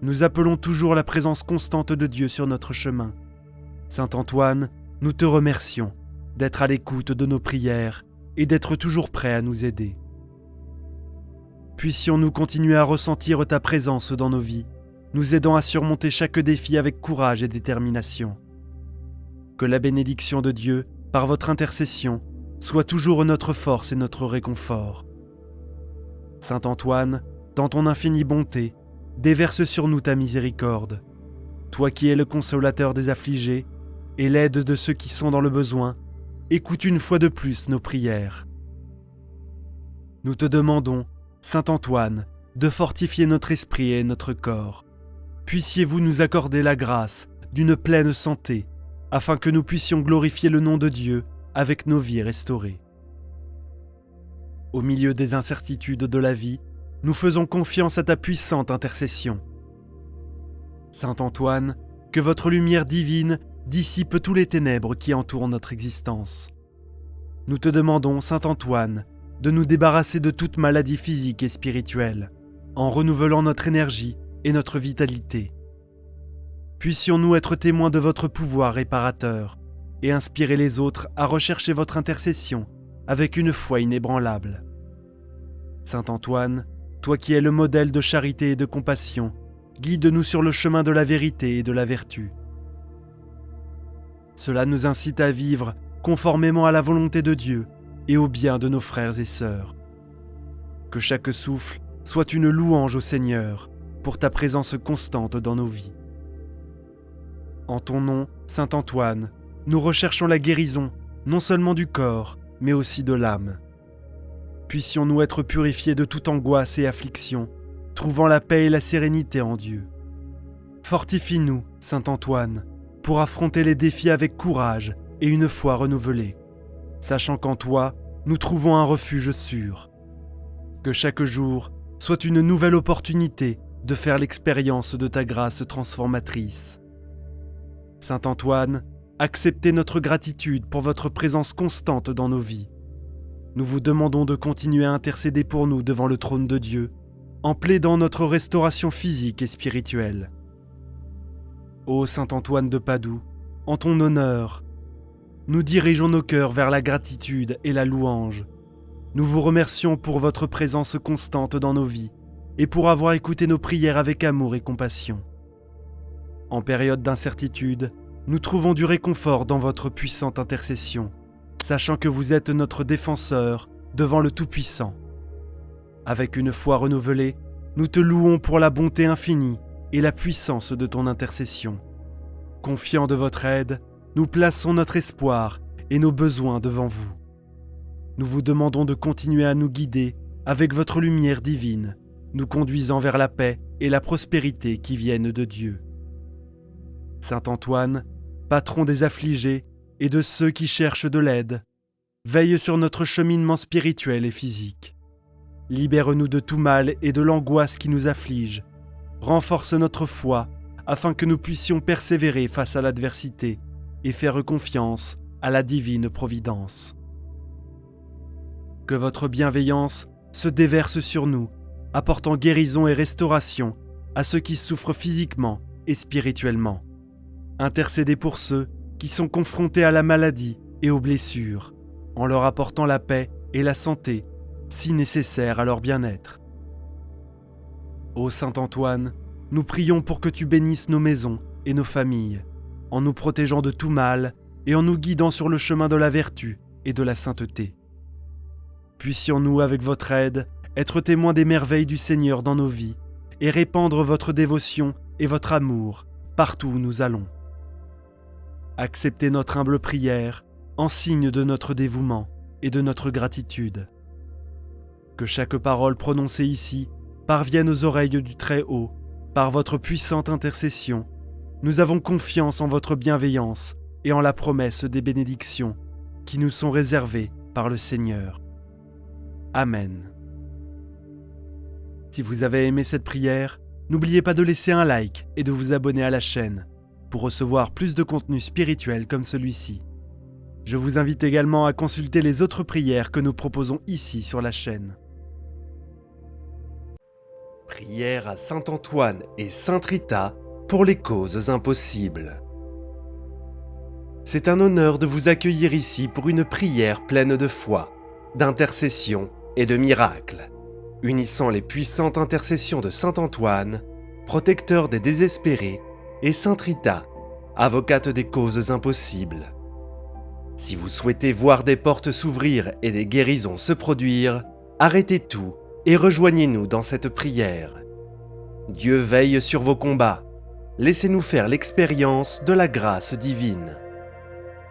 Nous appelons toujours la présence constante de Dieu sur notre chemin. Saint Antoine, nous te remercions d'être à l'écoute de nos prières et d'être toujours prêt à nous aider. Puissions-nous continuer à ressentir ta présence dans nos vies, nous aidant à surmonter chaque défi avec courage et détermination. Que la bénédiction de Dieu, par votre intercession, soit toujours notre force et notre réconfort. Saint Antoine, dans ton infinie bonté, déverse sur nous ta miséricorde. Toi qui es le consolateur des affligés et l'aide de ceux qui sont dans le besoin, écoute une fois de plus nos prières. Nous te demandons, Saint Antoine, de fortifier notre esprit et notre corps. Puissiez-vous nous accorder la grâce d'une pleine santé, afin que nous puissions glorifier le nom de Dieu avec nos vies restaurées. Au milieu des incertitudes de la vie, nous faisons confiance à ta puissante intercession. Saint Antoine, que votre lumière divine dissipe tous les ténèbres qui entourent notre existence. Nous te demandons, Saint Antoine, de nous débarrasser de toute maladie physique et spirituelle, en renouvelant notre énergie et notre vitalité. Puissions-nous être témoins de votre pouvoir réparateur et inspirer les autres à rechercher votre intercession avec une foi inébranlable. Saint Antoine, toi qui es le modèle de charité et de compassion, guide-nous sur le chemin de la vérité et de la vertu. Cela nous incite à vivre conformément à la volonté de Dieu et au bien de nos frères et sœurs. Que chaque souffle soit une louange au Seigneur pour ta présence constante dans nos vies. En ton nom, Saint Antoine, nous recherchons la guérison, non seulement du corps, mais aussi de l'âme. Puissions-nous être purifiés de toute angoisse et affliction, trouvant la paix et la sérénité en Dieu. Fortifie-nous, Saint Antoine, pour affronter les défis avec courage et une foi renouvelée, sachant qu'en toi, nous trouvons un refuge sûr. Que chaque jour soit une nouvelle opportunité de faire l'expérience de ta grâce transformatrice. Saint Antoine, acceptez notre gratitude pour votre présence constante dans nos vies. Nous vous demandons de continuer à intercéder pour nous devant le trône de Dieu, en plaidant notre restauration physique et spirituelle. Ô Saint Antoine de Padoue, en ton honneur, nous dirigeons nos cœurs vers la gratitude et la louange. Nous vous remercions pour votre présence constante dans nos vies et pour avoir écouté nos prières avec amour et compassion. En période d'incertitude, nous trouvons du réconfort dans votre puissante intercession, sachant que vous êtes notre défenseur devant le Tout-Puissant. Avec une foi renouvelée, nous te louons pour la bonté infinie et la puissance de ton intercession. Confiants de votre aide, nous plaçons notre espoir et nos besoins devant vous. Nous vous demandons de continuer à nous guider avec votre lumière divine, nous conduisant vers la paix et la prospérité qui viennent de Dieu. Saint Antoine, patron des affligés et de ceux qui cherchent de l'aide, veille sur notre cheminement spirituel et physique. Libère-nous de tout mal et de l'angoisse qui nous afflige. Renforce notre foi afin que nous puissions persévérer face à l'adversité et faire confiance à la divine providence. Que votre bienveillance se déverse sur nous, apportant guérison et restauration à ceux qui souffrent physiquement et spirituellement. Intercédez pour ceux qui sont confrontés à la maladie et aux blessures. en leur apportant la paix et la santé si nécessaires à leur bien-être. Ô Saint Antoine, nous prions pour que tu bénisses nos maisons et nos familles, en nous protégeant de tout mal et en nous guidant sur le chemin de la vertu et de la sainteté. Puissions-nous, avec votre aide, être témoins des merveilles du Seigneur dans nos vies et répandre votre dévotion et votre amour partout où nous allons. Acceptez notre humble prière en signe de notre dévouement et de notre gratitude. Que chaque parole prononcée ici parvienne aux oreilles du Très-Haut par votre puissante intercession. Nous avons confiance en votre bienveillance et en la promesse des bénédictions qui nous sont réservées par le Seigneur. Amen. Si vous avez aimé cette prière, n'oubliez pas de laisser un like et de vous abonner à la chaîne pour recevoir plus de contenu spirituel comme celui-ci. Je vous invite également à consulter les autres prières que nous proposons ici sur la chaîne. Prière à Saint Antoine et Sainte Rita pour les causes impossibles. C'est un honneur de vous accueillir ici pour une prière pleine de foi, d'intercession et de miracles, unissant les puissantes intercessions de Saint Antoine, protecteur des désespérés, et Sainte Rita, avocate des causes impossibles. Si vous souhaitez voir des portes s'ouvrir et des guérisons se produire, arrêtez tout et rejoignez-nous dans cette prière. Dieu veille sur vos combats. Laissez-nous faire l'expérience de la grâce divine.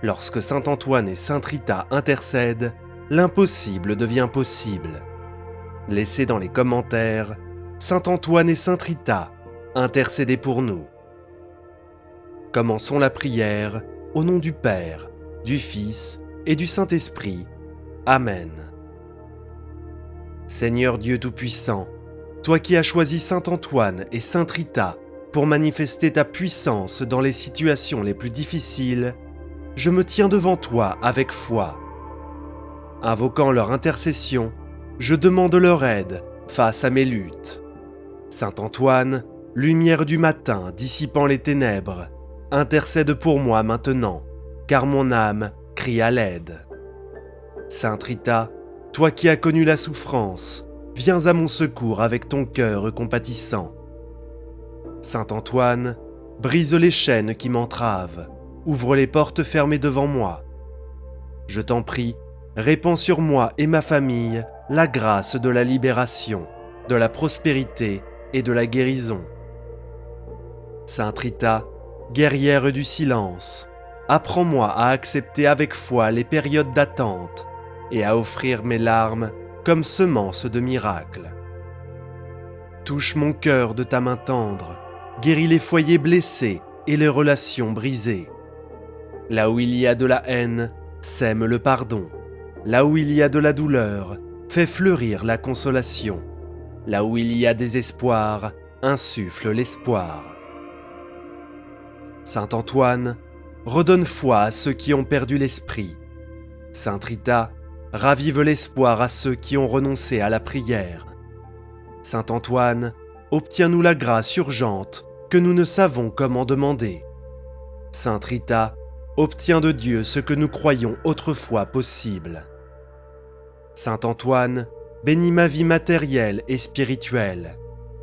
Lorsque Saint Antoine et Sainte Rita intercèdent, l'impossible devient possible. Laissez dans les commentaires « Saint Antoine et Sainte Rita, intercédez pour nous ». Commençons la prière au nom du Père, du Fils et du Saint-Esprit. Amen. Seigneur Dieu Tout-Puissant, toi qui as choisi Saint Antoine et Sainte Rita pour manifester ta puissance dans les situations les plus difficiles, je me tiens devant toi avec foi. Invoquant leur intercession, je demande leur aide face à mes luttes. Saint Antoine, lumière du matin dissipant les ténèbres, intercède pour moi maintenant, car mon âme crie à l'aide. Sainte Rita, toi qui as connu la souffrance, viens à mon secours avec ton cœur compatissant. Saint Antoine, brise les chaînes qui m'entravent, ouvre les portes fermées devant moi. Je t'en prie, répands sur moi et ma famille la grâce de la libération, de la prospérité et de la guérison. Sainte Rita, guerrière du silence, apprends-moi à accepter avec foi les périodes d'attente et à offrir mes larmes comme semences de miracles. Touche mon cœur de ta main tendre, guéris les foyers blessés et les relations brisées. Là où il y a de la haine, sème le pardon. Là où il y a de la douleur, fais fleurir la consolation. Là où il y a désespoir, insuffle l'espoir. Saint Antoine, redonne foi à ceux qui ont perdu l'esprit. Sainte Rita, ravive l'espoir à ceux qui ont renoncé à la prière. Saint Antoine, obtiens-nous la grâce urgente que nous ne savons comment demander. Sainte Rita, obtiens de Dieu ce que nous croyions autrefois possible. Saint Antoine, bénis ma vie matérielle et spirituelle,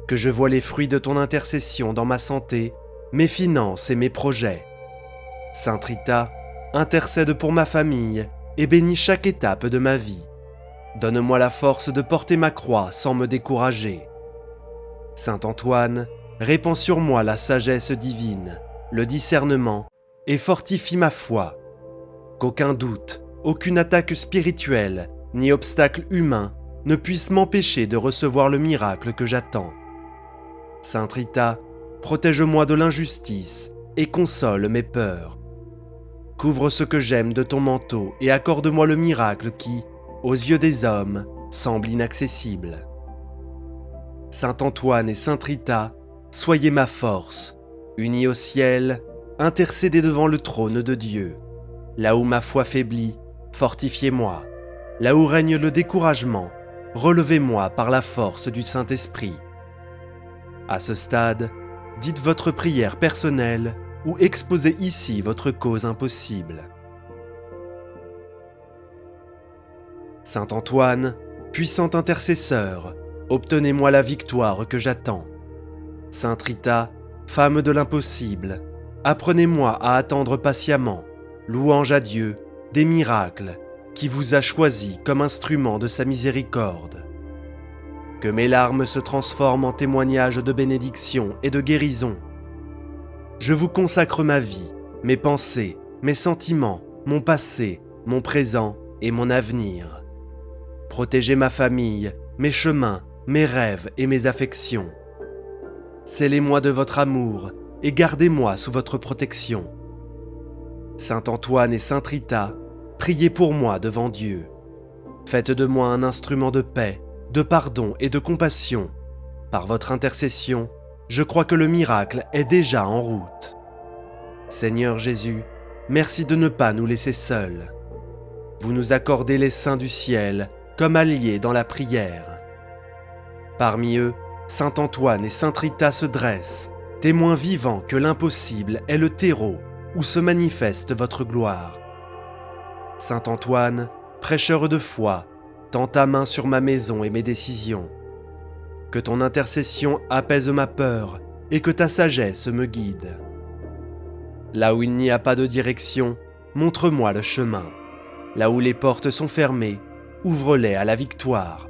que je voie les fruits de ton intercession dans ma santé, mes finances et mes projets. Sainte Rita, intercède pour ma famille et bénis chaque étape de ma vie. Donne-moi la force de porter ma croix sans me décourager. Saint Antoine, répands sur moi la sagesse divine, le discernement et fortifie ma foi. Qu'aucun doute, aucune attaque spirituelle, ni obstacle humain ne puisse m'empêcher de recevoir le miracle que j'attends. Sainte Rita, protège-moi de l'injustice et console mes peurs. Couvre ce que j'aime de ton manteau et accorde-moi le miracle qui, aux yeux des hommes, semble inaccessible. Saint Antoine et Sainte Rita, soyez ma force, unis au ciel, intercédez devant le trône de Dieu. Là où ma foi faiblit, fortifiez-moi. Là où règne le découragement, relevez-moi par la force du Saint-Esprit. À ce stade, dites votre prière personnelle ou exposez ici votre cause impossible. Saint Antoine, puissant intercesseur, obtenez-moi la victoire que j'attends. Sainte Rita, femme de l'impossible, apprenez-moi à attendre patiemment, louange à Dieu, des miracles, qui vous a choisi comme instrument de sa miséricorde. Que mes larmes se transforment en témoignages de bénédiction et de guérison. Je vous consacre ma vie, mes pensées, mes sentiments, mon passé, mon présent et mon avenir. Protégez ma famille, mes chemins, mes rêves et mes affections. Scellez-moi de votre amour et gardez-moi sous votre protection. Saint Antoine et Sainte Rita, priez pour moi devant Dieu. Faites de moi un instrument de paix, de pardon et de compassion. Par votre intercession, je crois que le miracle est déjà en route. Seigneur Jésus, merci de ne pas nous laisser seuls. Vous nous accordez les saints du ciel comme alliés dans la prière. Parmi eux, Saint Antoine et Sainte Rita se dressent, témoins vivants que l'impossible est le terreau où se manifeste votre gloire. Saint Antoine, prêcheur de foi, tends ta main sur ma maison et mes décisions. Que ton intercession apaise ma peur et que ta sagesse me guide. Là où il n'y a pas de direction, montre-moi le chemin. Là où les portes sont fermées, ouvre-les à la victoire.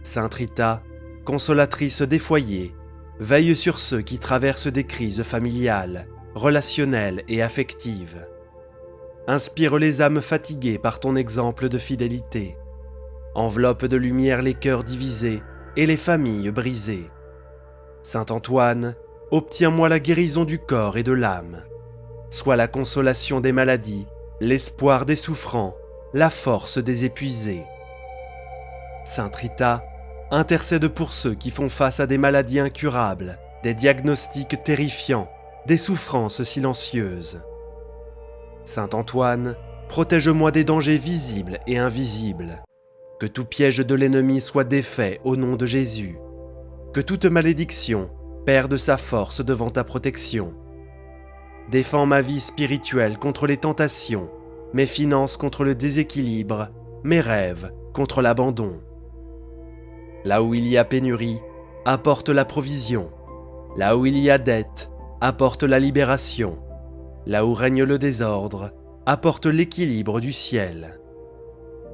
Sainte Rita, consolatrice des foyers, veille sur ceux qui traversent des crises familiales, relationnelles et affectives. Inspire les âmes fatiguées par ton exemple de fidélité. Enveloppe de lumière les cœurs divisés et les familles brisées. Saint Antoine, obtiens-moi la guérison du corps et de l'âme. Sois la consolation des maladies, l'espoir des souffrants, la force des épuisés. Sainte Rita, intercède pour ceux qui font face à des maladies incurables, des diagnostics terrifiants, des souffrances silencieuses. Saint Antoine, protège-moi des dangers visibles et invisibles. Que tout piège de l'ennemi soit défait au nom de Jésus. Que toute malédiction perde sa force devant ta protection. Défends ma vie spirituelle contre les tentations, mes finances contre le déséquilibre, mes rêves contre l'abandon. Là où il y a pénurie, apporte la provision. Là où il y a dette, apporte la libération. Là où règne le désordre, apporte l'équilibre du ciel.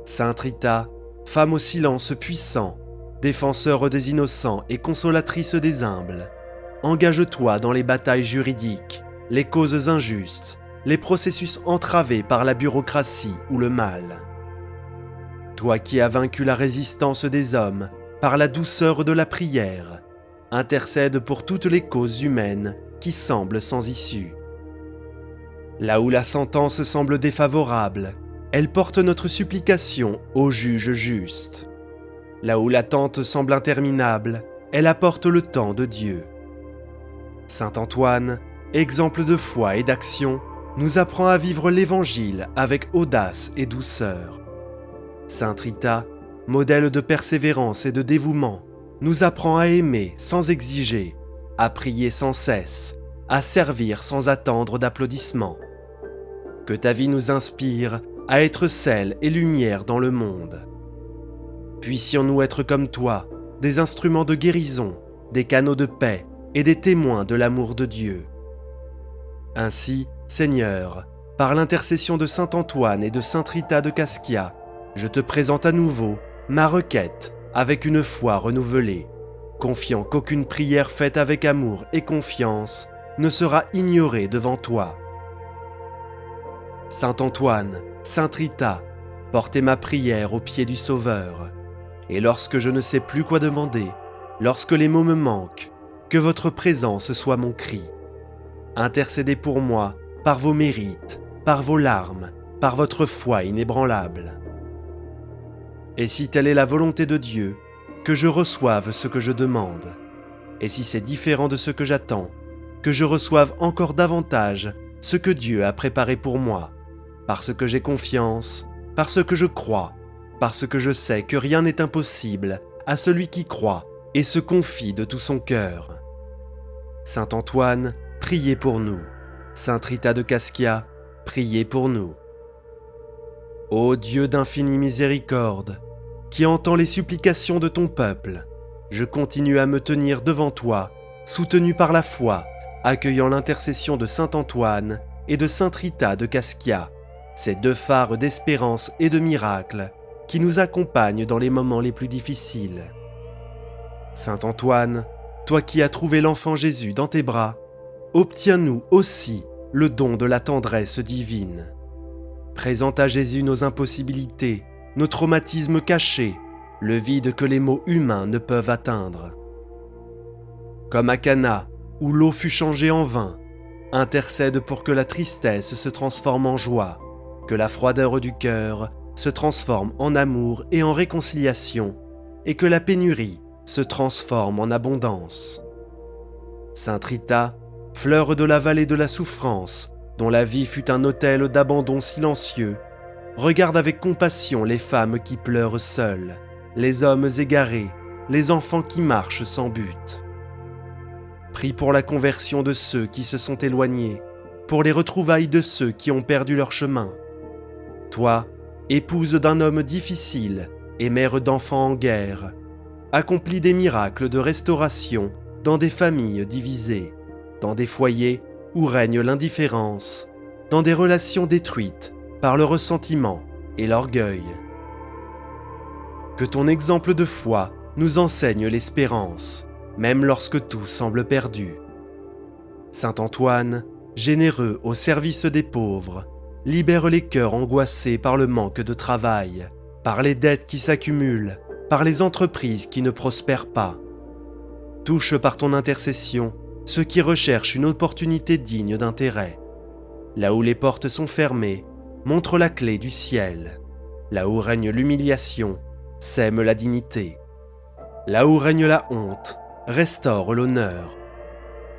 Sainte Rita, femme au silence puissant, défenseur des innocents et consolatrice des humbles, engage-toi dans les batailles juridiques, les causes injustes, les processus entravés par la bureaucratie ou le mal. Toi qui as vaincu la résistance des hommes par la douceur de la prière, intercède pour toutes les causes humaines qui semblent sans issue. Là où la sentence semble défavorable, elle porte notre supplication au juge juste. Là où l'attente semble interminable, elle apporte le temps de Dieu. Saint Antoine, exemple de foi et d'action, nous apprend à vivre l'Évangile avec audace et douceur. Sainte Rita, modèle de persévérance et de dévouement, nous apprend à aimer sans exiger, à prier sans cesse, à servir sans attendre d'applaudissements. Que ta vie nous inspire à être sel et lumière dans le monde. Puissions-nous être comme toi, des instruments de guérison, des canaux de paix et des témoins de l'amour de Dieu. Ainsi, Seigneur, par l'intercession de Saint Antoine et de Sainte Rita de Cascia, je te présente à nouveau ma requête avec une foi renouvelée, confiant qu'aucune prière faite avec amour et confiance ne sera ignorée devant toi. Saint Antoine, Sainte Rita, portez ma prière aux pieds du Sauveur. Et lorsque je ne sais plus quoi demander, lorsque les mots me manquent, que votre présence soit mon cri. Intercédez pour moi par vos mérites, par vos larmes, par votre foi inébranlable. Et si telle est la volonté de Dieu, que je reçoive ce que je demande. Et si c'est différent de ce que j'attends, que je reçoive encore davantage ce que Dieu a préparé pour moi, parce que j'ai confiance, parce que je crois, parce que je sais que rien n'est impossible à celui qui croit et se confie de tout son cœur. Saint Antoine, priez pour nous. Sainte Rita de Cascia, priez pour nous. Ô Dieu d'infinie miséricorde, qui entend les supplications de ton peuple, je continue à me tenir devant toi, soutenu par la foi, accueillant l'intercession de saint Antoine et de sainte Rita de Cascia, ces deux phares d'espérance et de miracle qui nous accompagnent dans les moments les plus difficiles. Saint Antoine, toi qui as trouvé l'enfant Jésus dans tes bras, obtiens-nous aussi le don de la tendresse divine. Présente à Jésus nos impossibilités, nos traumatismes cachés, le vide que les mots humains ne peuvent atteindre. Comme à Cana, où l'eau fut changée en vin, intercède pour que la tristesse se transforme en joie, que la froideur du cœur se transforme en amour et en réconciliation, et que la pénurie se transforme en abondance. Sainte Rita, fleur de la vallée de la souffrance, dont la vie fut un autel d'abandon silencieux, regarde avec compassion les femmes qui pleurent seules, les hommes égarés, les enfants qui marchent sans but. Prie pour la conversion de ceux qui se sont éloignés, pour les retrouvailles de ceux qui ont perdu leur chemin. Toi, épouse d'un homme difficile et mère d'enfants en guerre, accomplis des miracles de restauration dans des familles divisées, dans des foyers où règne l'indifférence, dans des relations détruites par le ressentiment et l'orgueil. Que ton exemple de foi nous enseigne l'espérance, même lorsque tout semble perdu. Saint Antoine, généreux au service des pauvres, libère les cœurs angoissés par le manque de travail, par les dettes qui s'accumulent, par les entreprises qui ne prospèrent pas. Touche par ton intercession ceux qui recherchent une opportunité digne d'intérêt. Là où les portes sont fermées, montre la clé du ciel. Là où règne l'humiliation, sème la dignité. Là où règne la honte, restaure l'honneur.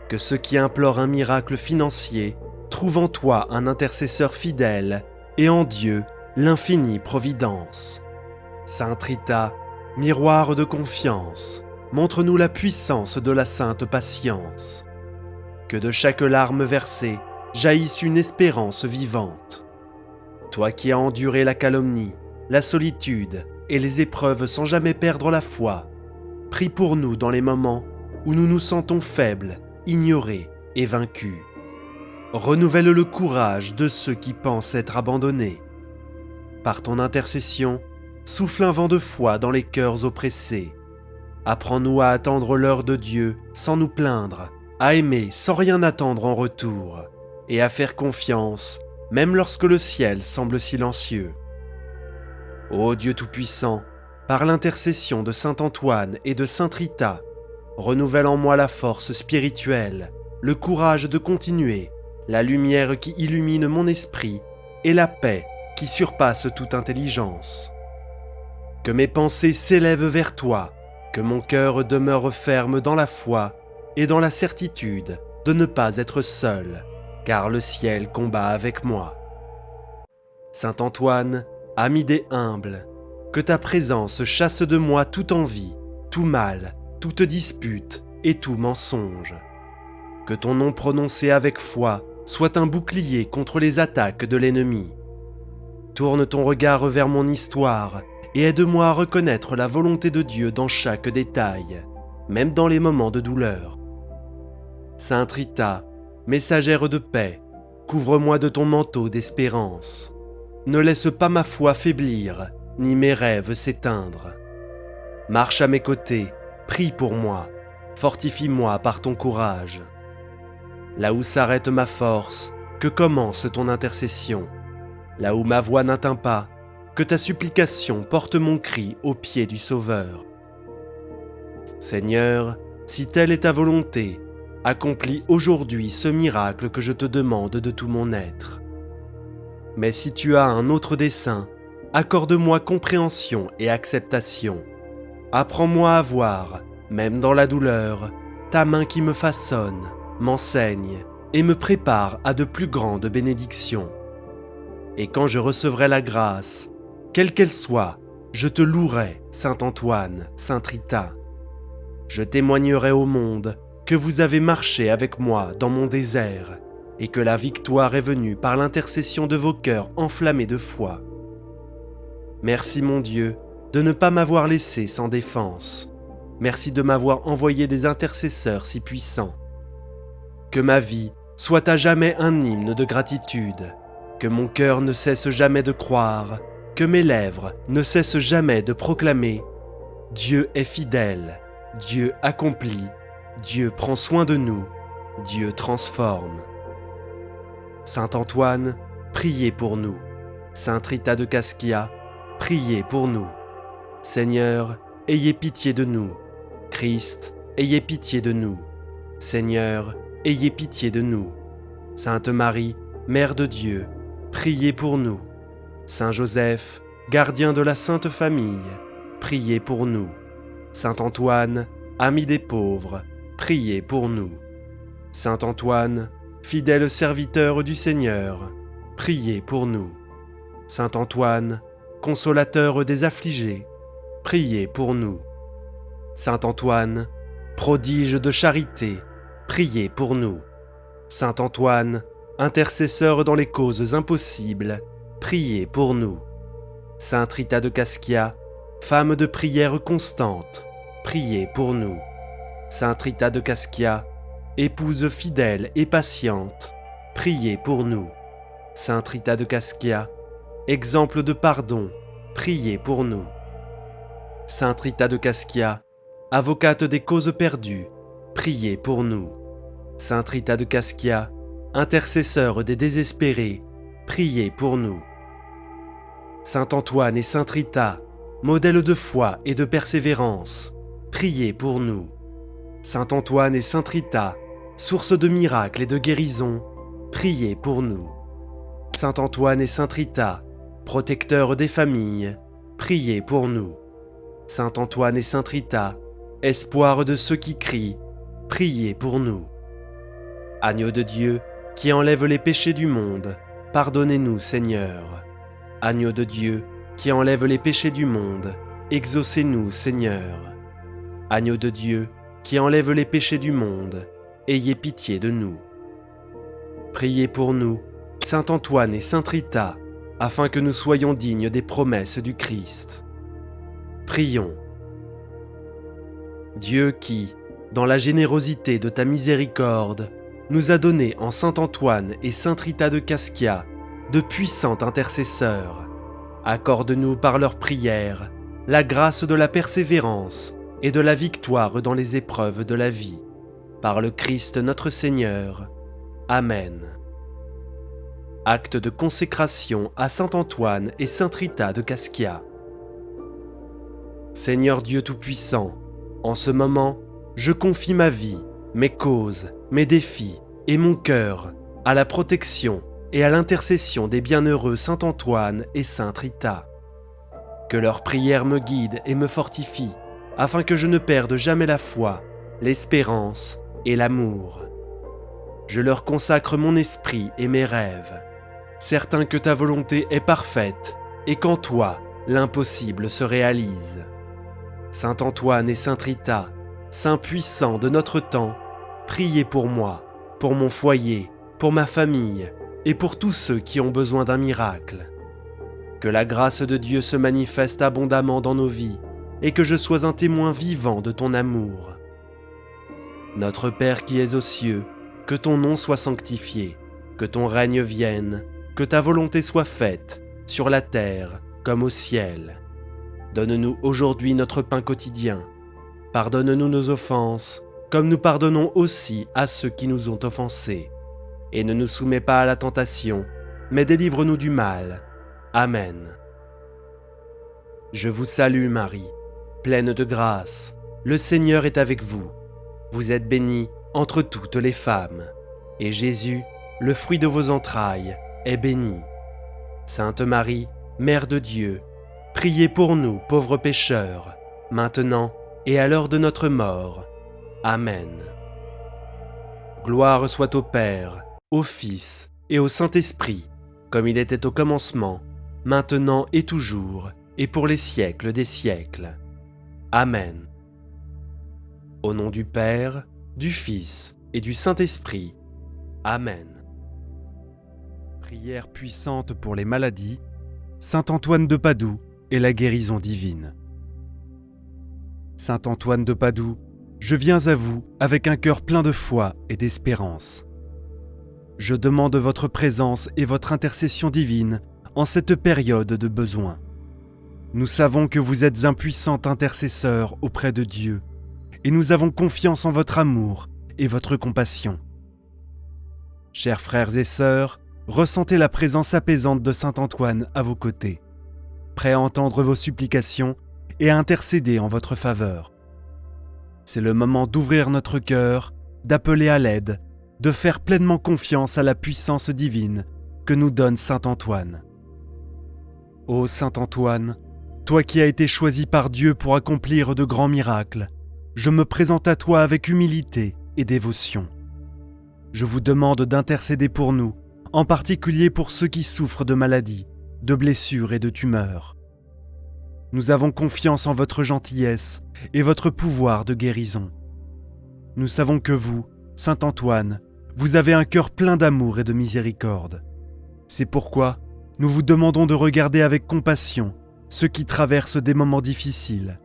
Que ceux qui implorent un miracle financier trouvent en toi un intercesseur fidèle et en Dieu l'infinie providence. Sainte Rita, miroir de confiance, montre-nous la puissance de la sainte patience. Que de chaque larme versée jaillisse une espérance vivante. Toi qui as enduré la calomnie, la solitude et les épreuves sans jamais perdre la foi, prie pour nous dans les moments où nous nous sentons faibles, ignorés et vaincus. Renouvelle le courage de ceux qui pensent être abandonnés. Par ton intercession, souffle un vent de foi dans les cœurs oppressés. Apprends-nous à attendre l'heure de Dieu sans nous plaindre, à aimer sans rien attendre en retour, et à faire confiance même lorsque le ciel semble silencieux. Ô Dieu Tout-Puissant, par l'intercession de saint Antoine et de sainte Rita, renouvelle en moi la force spirituelle, le courage de continuer, la lumière qui illumine mon esprit et la paix qui surpasse toute intelligence. Que mes pensées s'élèvent vers toi, que mon cœur demeure ferme dans la foi et dans la certitude de ne pas être seul, car le ciel combat avec moi. Saint Antoine, ami des humbles, que ta présence chasse de moi toute envie, tout mal, toute dispute et tout mensonge. Que ton nom prononcé avec foi soit un bouclier contre les attaques de l'ennemi. Tourne ton regard vers mon histoire et aide-moi à reconnaître la volonté de Dieu dans chaque détail, même dans les moments de douleur. Sainte Rita, messagère de paix, couvre-moi de ton manteau d'espérance. Ne laisse pas ma foi faiblir, ni mes rêves s'éteindre. Marche à mes côtés, prie pour moi, fortifie-moi par ton courage. Là où s'arrête ma force, que commence ton intercession. Là où ma voix n'atteint pas, que ta supplication porte mon cri aux pieds du Sauveur. Seigneur, si telle est ta volonté, accomplis aujourd'hui ce miracle que je te demande de tout mon être. Mais si tu as un autre dessein, accorde-moi compréhension et acceptation. Apprends-moi à voir, même dans la douleur, ta main qui me façonne, m'enseigne et me prépare à de plus grandes bénédictions. Et quand je recevrai la grâce, quelle qu'elle soit, je te louerai, Saint Antoine, Sainte Rita. Je témoignerai au monde que vous avez marché avec moi dans mon désert et que la victoire est venue par l'intercession de vos cœurs enflammés de foi. Merci mon Dieu de ne pas m'avoir laissé sans défense. Merci de m'avoir envoyé des intercesseurs si puissants. Que ma vie soit à jamais un hymne de gratitude, que mon cœur ne cesse jamais de croire, que mes lèvres ne cessent jamais de proclamer « Dieu est fidèle, Dieu accomplit, Dieu prend soin de nous, Dieu transforme. » Saint Antoine, priez pour nous. Sainte Rita de Cascia, priez pour nous. Seigneur, ayez pitié de nous. Christ, ayez pitié de nous. Seigneur, ayez pitié de nous. Sainte Marie, Mère de Dieu, priez pour nous. Saint Joseph, gardien de la Sainte Famille, priez pour nous. Saint Antoine, ami des pauvres, priez pour nous. Saint Antoine, fidèle serviteur du Seigneur, priez pour nous. Saint Antoine, consolateur des affligés, priez pour nous. Saint Antoine, prodige de charité, priez pour nous. Saint Antoine, intercesseur dans les causes impossibles, priez pour nous. Sainte Rita de Cascia, femme de prière constante, priez pour nous. Sainte Rita de Cascia, épouse fidèle et patiente, priez pour nous. Sainte Rita de Cascia, exemple de pardon, priez pour nous. Sainte Rita de Cascia, avocate des causes perdues, priez pour nous. Sainte Rita de Cascia, intercesseur des désespérés, priez pour nous. Saint Antoine et Sainte Rita, modèle de foi et de persévérance, priez pour nous. Saint Antoine et Sainte Rita, source de miracles et de guérison, priez pour nous. Saint Antoine et Sainte Rita, protecteurs des familles, priez pour nous. Saint Antoine et Sainte Rita, espoir de ceux qui crient, priez pour nous. Agneau de Dieu, qui enlève les péchés du monde, pardonnez-nous, Seigneur. Agneau de Dieu, qui enlève les péchés du monde, exaucez-nous, Seigneur. Agneau de Dieu, qui enlève les péchés du monde, ayez pitié de nous. Priez pour nous, Saint Antoine et Sainte Rita, afin que nous soyons dignes des promesses du Christ. Prions. Dieu qui, dans la générosité de ta miséricorde, nous a donné en Saint Antoine et Sainte Rita de Cascia de puissants intercesseurs, accorde-nous par leurs prières la grâce de la persévérance et de la victoire dans les épreuves de la vie. Par le Christ notre Seigneur. Amen. Acte de consécration à Saint Antoine et Sainte Rita de Cascia. Seigneur Dieu Tout-Puissant, en ce moment, je confie ma vie, mes causes, mes défis et mon cœur à la protection et à l'intercession des bienheureux Saint Antoine et Sainte Rita. Que leurs prières me guident et me fortifient, afin que je ne perde jamais la foi, l'espérance et l'amour. Je leur consacre mon esprit et mes rêves, certain que ta volonté est parfaite et qu'en toi, l'impossible se réalise. Saint Antoine et Sainte Rita, saints puissants de notre temps, priez pour moi, pour mon foyer, pour ma famille et pour tous ceux qui ont besoin d'un miracle. Que la grâce de Dieu se manifeste abondamment dans nos vies et que je sois un témoin vivant de ton amour. Notre Père qui es aux cieux, que ton nom soit sanctifié, que ton règne vienne, que ta volonté soit faite, sur la terre comme au ciel. Donne-nous aujourd'hui notre pain quotidien. Pardonne-nous nos offenses, comme nous pardonnons aussi à ceux qui nous ont offensés. Et ne nous soumets pas à la tentation, mais délivre-nous du mal. Amen. Je vous salue Marie, pleine de grâce, le Seigneur est avec vous. Vous êtes bénie entre toutes les femmes, et Jésus, le fruit de vos entrailles, est béni. Sainte Marie, Mère de Dieu, priez pour nous pauvres pécheurs, maintenant et à l'heure de notre mort. Amen. Gloire soit au Père, au Fils et au Saint-Esprit, comme il était au commencement, maintenant et toujours, et pour les siècles des siècles. Amen. Au nom du Père, du Fils et du Saint-Esprit. Amen. Prière puissante pour les maladies. Saint Antoine de Padoue, et la guérison divine. Saint Antoine de Padoue, je viens à vous avec un cœur plein de foi et d'espérance. Je demande votre présence et votre intercession divine en cette période de besoin. Nous savons que vous êtes un puissant intercesseur auprès de Dieu, et nous avons confiance en votre amour et votre compassion. Chers frères et sœurs, ressentez la présence apaisante de Saint Antoine à vos côtés, prêt à entendre vos supplications et à intercéder en votre faveur. C'est le moment d'ouvrir notre cœur, d'appeler à l'aide, de faire pleinement confiance à la puissance divine que nous donne Saint Antoine. Ô Saint Antoine, toi qui as été choisi par Dieu pour accomplir de grands miracles, je me présente à toi avec humilité et dévotion. Je vous demande d'intercéder pour nous, en particulier pour ceux qui souffrent de maladies, de blessures et de tumeurs. Nous avons confiance en votre gentillesse et votre pouvoir de guérison. Nous savons que vous, Saint Antoine, vous avez un cœur plein d'amour et de miséricorde. C'est pourquoi nous vous demandons de regarder avec compassion ceux qui traversent des moments difficiles.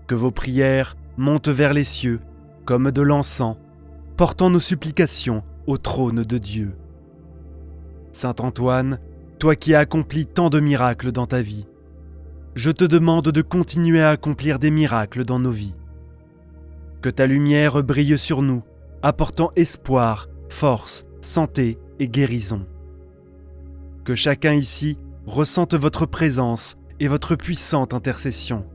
Que vos prières montent vers les cieux comme de l'encens, portant nos supplications au trône de Dieu. Saint Antoine, toi qui as accompli tant de miracles dans ta vie, je te demande de continuer à accomplir des miracles dans nos vies. Que ta lumière brille sur nous, apportant espoir, force, santé et guérison. Que chacun ici ressente votre présence et votre puissante intercession.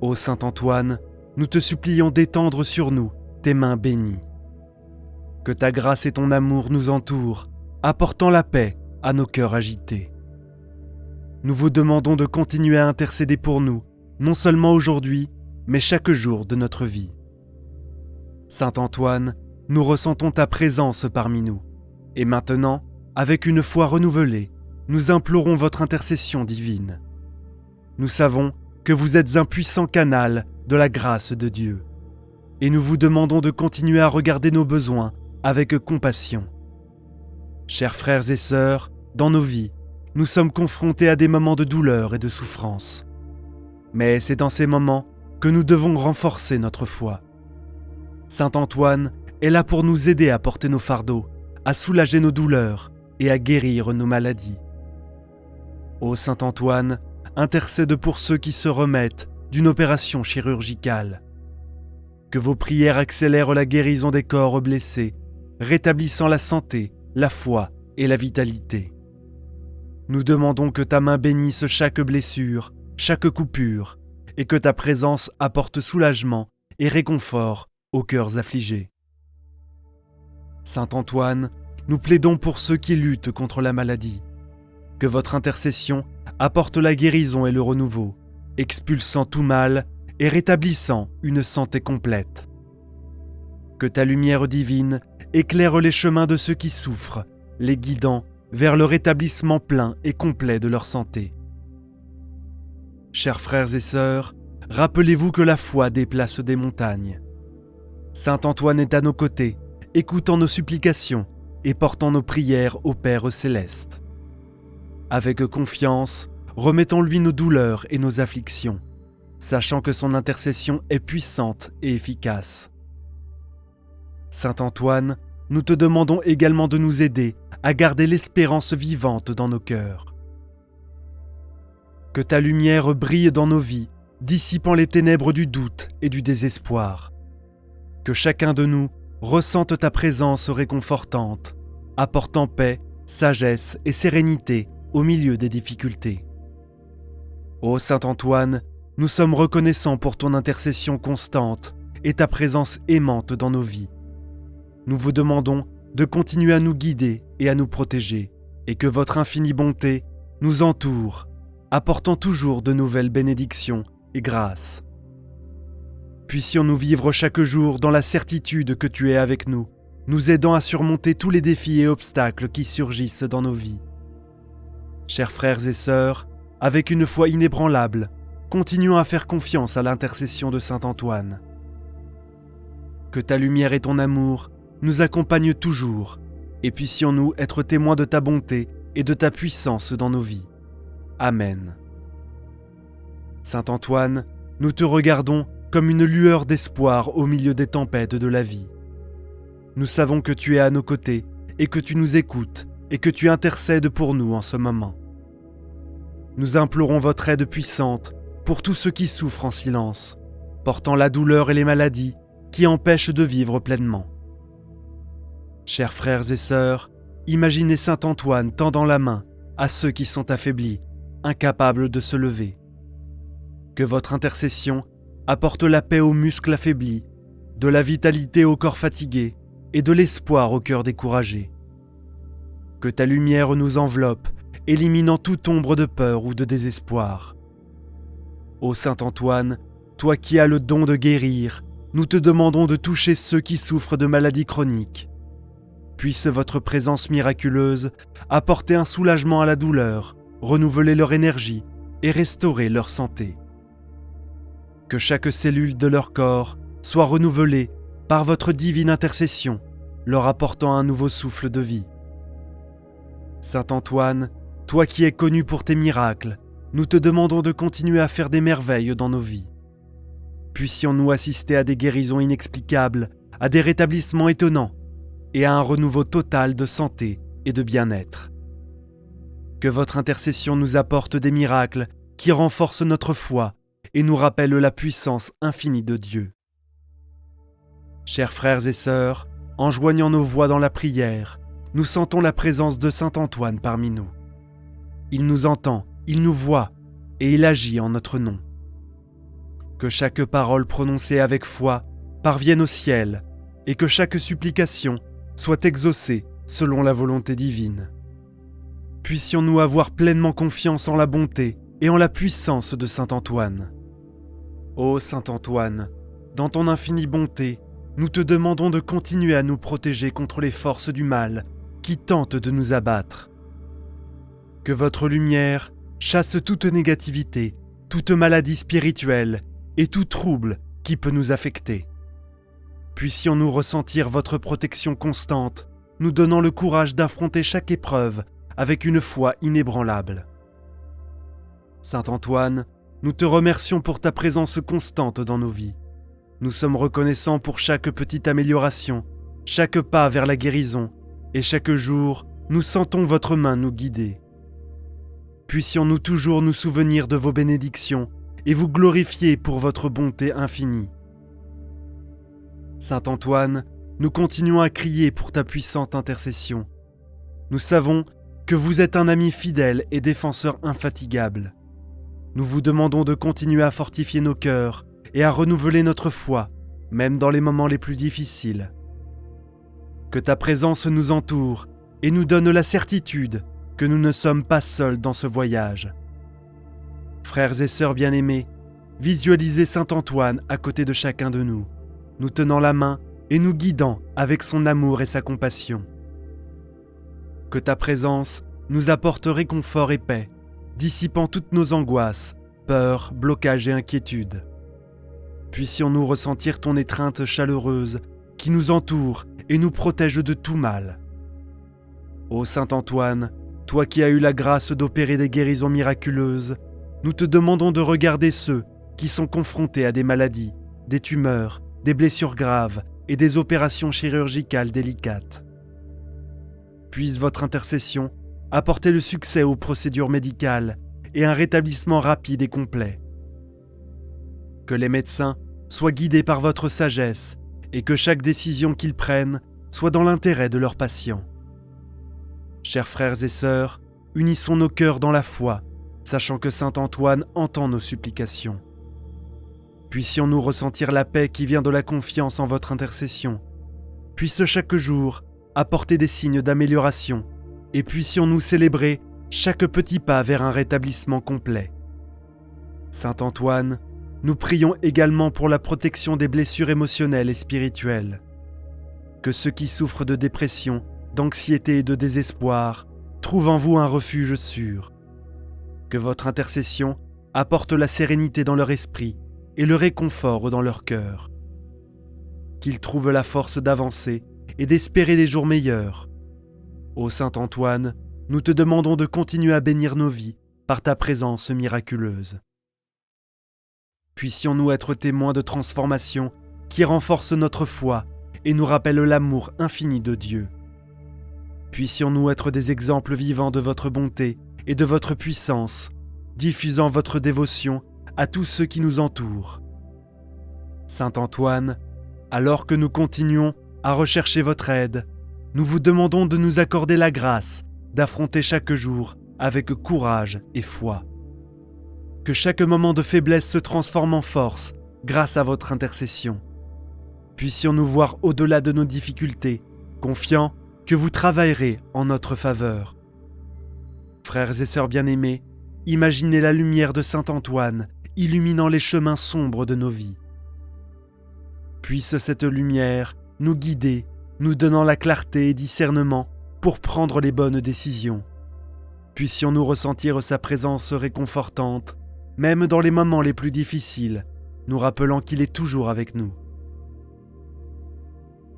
Ô Saint Antoine, nous te supplions d'étendre sur nous tes mains bénies. Que ta grâce et ton amour nous entourent, apportant la paix à nos cœurs agités. Nous vous demandons de continuer à intercéder pour nous, non seulement aujourd'hui, mais chaque jour de notre vie. Saint Antoine, nous ressentons ta présence parmi nous, et maintenant, avec une foi renouvelée, nous implorons votre intercession divine. Nous savons que vous êtes un puissant canal de la grâce de Dieu, et nous vous demandons de continuer à regarder nos besoins avec compassion. Chers frères et sœurs, dans nos vies, nous sommes confrontés à des moments de douleur et de souffrance. Mais c'est dans ces moments que nous devons renforcer notre foi. Saint Antoine est là pour nous aider à porter nos fardeaux, à soulager nos douleurs et à guérir nos maladies. Ô Saint Antoine, intercède pour ceux qui se remettent d'une opération chirurgicale. Que vos prières accélèrent la guérison des corps blessés, rétablissant la santé, la foi et la vitalité. Nous demandons que ta main bénisse chaque blessure, chaque coupure, et que ta présence apporte soulagement et réconfort aux cœurs affligés. Saint Antoine, nous plaidons pour ceux qui luttent contre la maladie. Que votre intercession apporte la guérison et le renouveau, expulsant tout mal et rétablissant une santé complète. Que ta lumière divine éclaire les chemins de ceux qui souffrent, les guidant vers le rétablissement plein et complet de leur santé. Chers frères et sœurs, rappelez-vous que la foi déplace des montagnes. Saint Antoine est à nos côtés, écoutant nos supplications et portant nos prières au Père céleste. Avec confiance, remettons-lui nos douleurs et nos afflictions, sachant que son intercession est puissante et efficace. Saint Antoine, nous te demandons également de nous aider à garder l'espérance vivante dans nos cœurs. Que ta lumière brille dans nos vies, dissipant les ténèbres du doute et du désespoir. Que chacun de nous ressente ta présence réconfortante, apportant paix, sagesse et sérénité au milieu des difficultés. Ô Saint Antoine, nous sommes reconnaissants pour ton intercession constante et ta présence aimante dans nos vies. Nous vous demandons de continuer à nous guider et à nous protéger, et que votre infinie bonté nous entoure, apportant toujours de nouvelles bénédictions et grâces. Puissions-nous vivre chaque jour dans la certitude que tu es avec nous, nous aidant à surmonter tous les défis et obstacles qui surgissent dans nos vies. Chers frères et sœurs, avec une foi inébranlable, continuons à faire confiance à l'intercession de Saint Antoine. Que ta lumière et ton amour nous accompagnent toujours, et puissions-nous être témoins de ta bonté et de ta puissance dans nos vies. Amen. Saint Antoine, nous te regardons comme une lueur d'espoir au milieu des tempêtes de la vie. Nous savons que tu es à nos côtés et que tu nous écoutes et que tu intercèdes pour nous en ce moment. Nous implorons votre aide puissante pour tous ceux qui souffrent en silence, portant la douleur et les maladies qui empêchent de vivre pleinement. Chers frères et sœurs, imaginez Saint Antoine tendant la main à ceux qui sont affaiblis, incapables de se lever. Que votre intercession apporte la paix aux muscles affaiblis, de la vitalité au corps fatigué et de l'espoir au cœur découragé. Que ta lumière nous enveloppe, éliminant toute ombre de peur ou de désespoir. Ô Saint Antoine, toi qui as le don de guérir, nous te demandons de toucher ceux qui souffrent de maladies chroniques. Puisse votre présence miraculeuse apporter un soulagement à la douleur, renouveler leur énergie et restaurer leur santé. Que chaque cellule de leur corps soit renouvelée par votre divine intercession, leur apportant un nouveau souffle de vie. Saint Antoine, toi qui es connu pour tes miracles, nous te demandons de continuer à faire des merveilles dans nos vies. Puissions-nous assister à des guérisons inexplicables, à des rétablissements étonnants et à un renouveau total de santé et de bien-être. Que votre intercession nous apporte des miracles qui renforcent notre foi et nous rappellent la puissance infinie de Dieu. Chers frères et sœurs, en joignant nos voix dans la prière, nous sentons la présence de Saint Antoine parmi nous. Il nous entend, il nous voit et il agit en notre nom. Que chaque parole prononcée avec foi parvienne au ciel et que chaque supplication soit exaucée selon la volonté divine. Puissions-nous avoir pleinement confiance en la bonté et en la puissance de Saint Antoine. Ô Saint Antoine, dans ton infinie bonté, nous te demandons de continuer à nous protéger contre les forces du mal qui tentent de nous abattre. Que votre lumière chasse toute négativité, toute maladie spirituelle et tout trouble qui peut nous affecter. Puissions-nous ressentir votre protection constante, nous donnant le courage d'affronter chaque épreuve avec une foi inébranlable. Saint Antoine, nous te remercions pour ta présence constante dans nos vies. Nous sommes reconnaissants pour chaque petite amélioration, chaque pas vers la guérison, et chaque jour, nous sentons votre main nous guider. Puissions-nous toujours nous souvenir de vos bénédictions et vous glorifier pour votre bonté infinie. Saint Antoine, nous continuons à crier pour ta puissante intercession. Nous savons que vous êtes un ami fidèle et défenseur infatigable. Nous vous demandons de continuer à fortifier nos cœurs et à renouveler notre foi, même dans les moments les plus difficiles. Que ta présence nous entoure et nous donne la certitude que nous ne sommes pas seuls dans ce voyage. Frères et sœurs bien-aimés, visualisez Saint Antoine à côté de chacun de nous, nous tenant la main et nous guidant avec son amour et sa compassion. Que ta présence nous apporte réconfort et paix, dissipant toutes nos angoisses, peurs, blocages et inquiétudes. Puissions-nous ressentir ton étreinte chaleureuse qui nous entoure et nous protège de tout mal. Ô Saint Antoine, toi qui as eu la grâce d'opérer des guérisons miraculeuses, nous te demandons de regarder ceux qui sont confrontés à des maladies, des tumeurs, des blessures graves et des opérations chirurgicales délicates. Puisse votre intercession apporter le succès aux procédures médicales et un rétablissement rapide et complet. Que les médecins soient guidés par votre sagesse et que chaque décision qu'ils prennent soit dans l'intérêt de leurs patients. Chers frères et sœurs, unissons nos cœurs dans la foi, sachant que Saint Antoine entend nos supplications. Puissions-nous ressentir la paix qui vient de la confiance en votre intercession. Puisse chaque jour apporter des signes d'amélioration et puissions-nous célébrer chaque petit pas vers un rétablissement complet. Saint Antoine, nous prions également pour la protection des blessures émotionnelles et spirituelles. Que ceux qui souffrent de dépression, d'anxiété et de désespoir trouvent en vous un refuge sûr. Que votre intercession apporte la sérénité dans leur esprit et le réconfort dans leur cœur. Qu'ils trouvent la force d'avancer et d'espérer des jours meilleurs. Ô Saint Antoine, nous te demandons de continuer à bénir nos vies par ta présence miraculeuse. Puissions-nous être témoins de transformations qui renforcent notre foi et nous rappellent l'amour infini de Dieu. Puissions-nous être des exemples vivants de votre bonté et de votre puissance, diffusant votre dévotion à tous ceux qui nous entourent. Saint Antoine, alors que nous continuons à rechercher votre aide, nous vous demandons de nous accorder la grâce d'affronter chaque jour avec courage et foi. Que chaque moment de faiblesse se transforme en force grâce à votre intercession. Puissions-nous voir au-delà de nos difficultés, confiants que vous travaillerez en notre faveur. Frères et sœurs bien-aimés, imaginez la lumière de Saint Antoine illuminant les chemins sombres de nos vies. Puisse cette lumière nous guider, nous donnant la clarté et discernement pour prendre les bonnes décisions. Puissions-nous ressentir sa présence réconfortante, même dans les moments les plus difficiles, nous rappelant qu'il est toujours avec nous.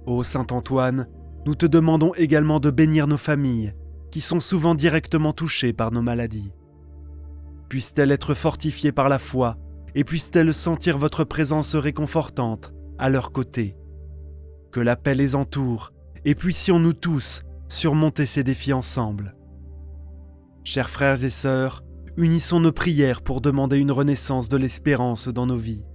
Ô Saint Antoine, nous te demandons également de bénir nos familles, qui sont souvent directement touchées par nos maladies. Puissent-elles être fortifiées par la foi et puissent-elles sentir votre présence réconfortante à leur côté. Que la paix les entoure et puissions-nous tous surmonter ces défis ensemble. Chers frères et sœurs, unissons nos prières pour demander une renaissance de l'espérance dans nos vies.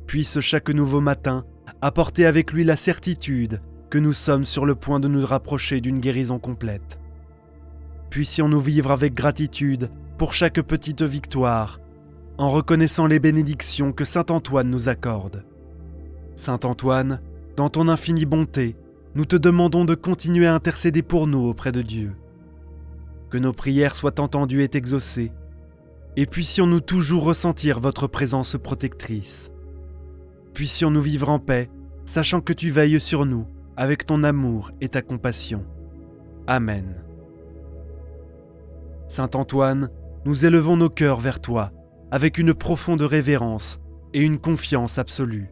Puisse chaque nouveau matin apporter avec lui la certitude que nous sommes sur le point de nous rapprocher d'une guérison complète. Puissions-nous vivre avec gratitude pour chaque petite victoire, en reconnaissant les bénédictions que Saint Antoine nous accorde. Saint Antoine, dans ton infinie bonté, nous te demandons de continuer à intercéder pour nous auprès de Dieu. Que nos prières soient entendues et exaucées, et puissions-nous toujours ressentir votre présence protectrice. Puissions-nous vivre en paix, sachant que tu veilles sur nous, avec ton amour et ta compassion. Amen. Saint Antoine, nous élevons nos cœurs vers toi, avec une profonde révérence et une confiance absolue.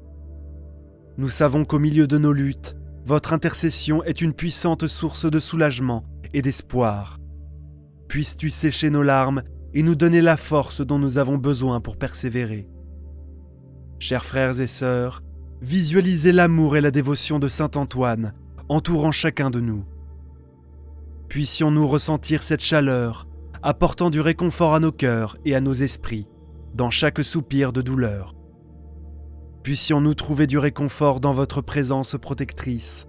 Nous savons qu'au milieu de nos luttes, votre intercession est une puissante source de soulagement et d'espoir. Puisses-tu sécher nos larmes et nous donner la force dont nous avons besoin pour persévérer. Chers frères et sœurs, visualisez l'amour et la dévotion de Saint Antoine entourant chacun de nous. Puissions-nous ressentir cette chaleur, apportant du réconfort à nos cœurs et à nos esprits, dans chaque soupir de douleur. Puissions-nous trouver du réconfort dans votre présence protectrice.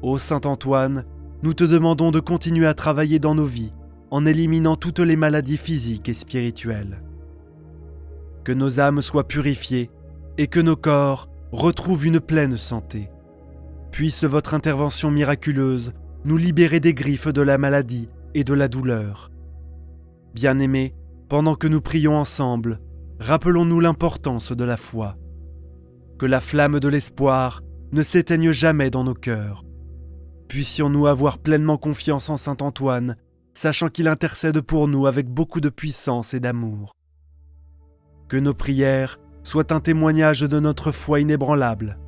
Ô Saint Antoine, nous te demandons de continuer à travailler dans nos vies, en éliminant toutes les maladies physiques et spirituelles. Que nos âmes soient purifiées et que nos corps retrouvent une pleine santé. Puisse votre intervention miraculeuse nous libérer des griffes de la maladie et de la douleur. Bien-aimés, pendant que nous prions ensemble, rappelons-nous l'importance de la foi. Que la flamme de l'espoir ne s'éteigne jamais dans nos cœurs. Puissions-nous avoir pleinement confiance en Saint Antoine, sachant qu'il intercède pour nous avec beaucoup de puissance et d'amour. Que nos prières soient un témoignage de notre foi inébranlable.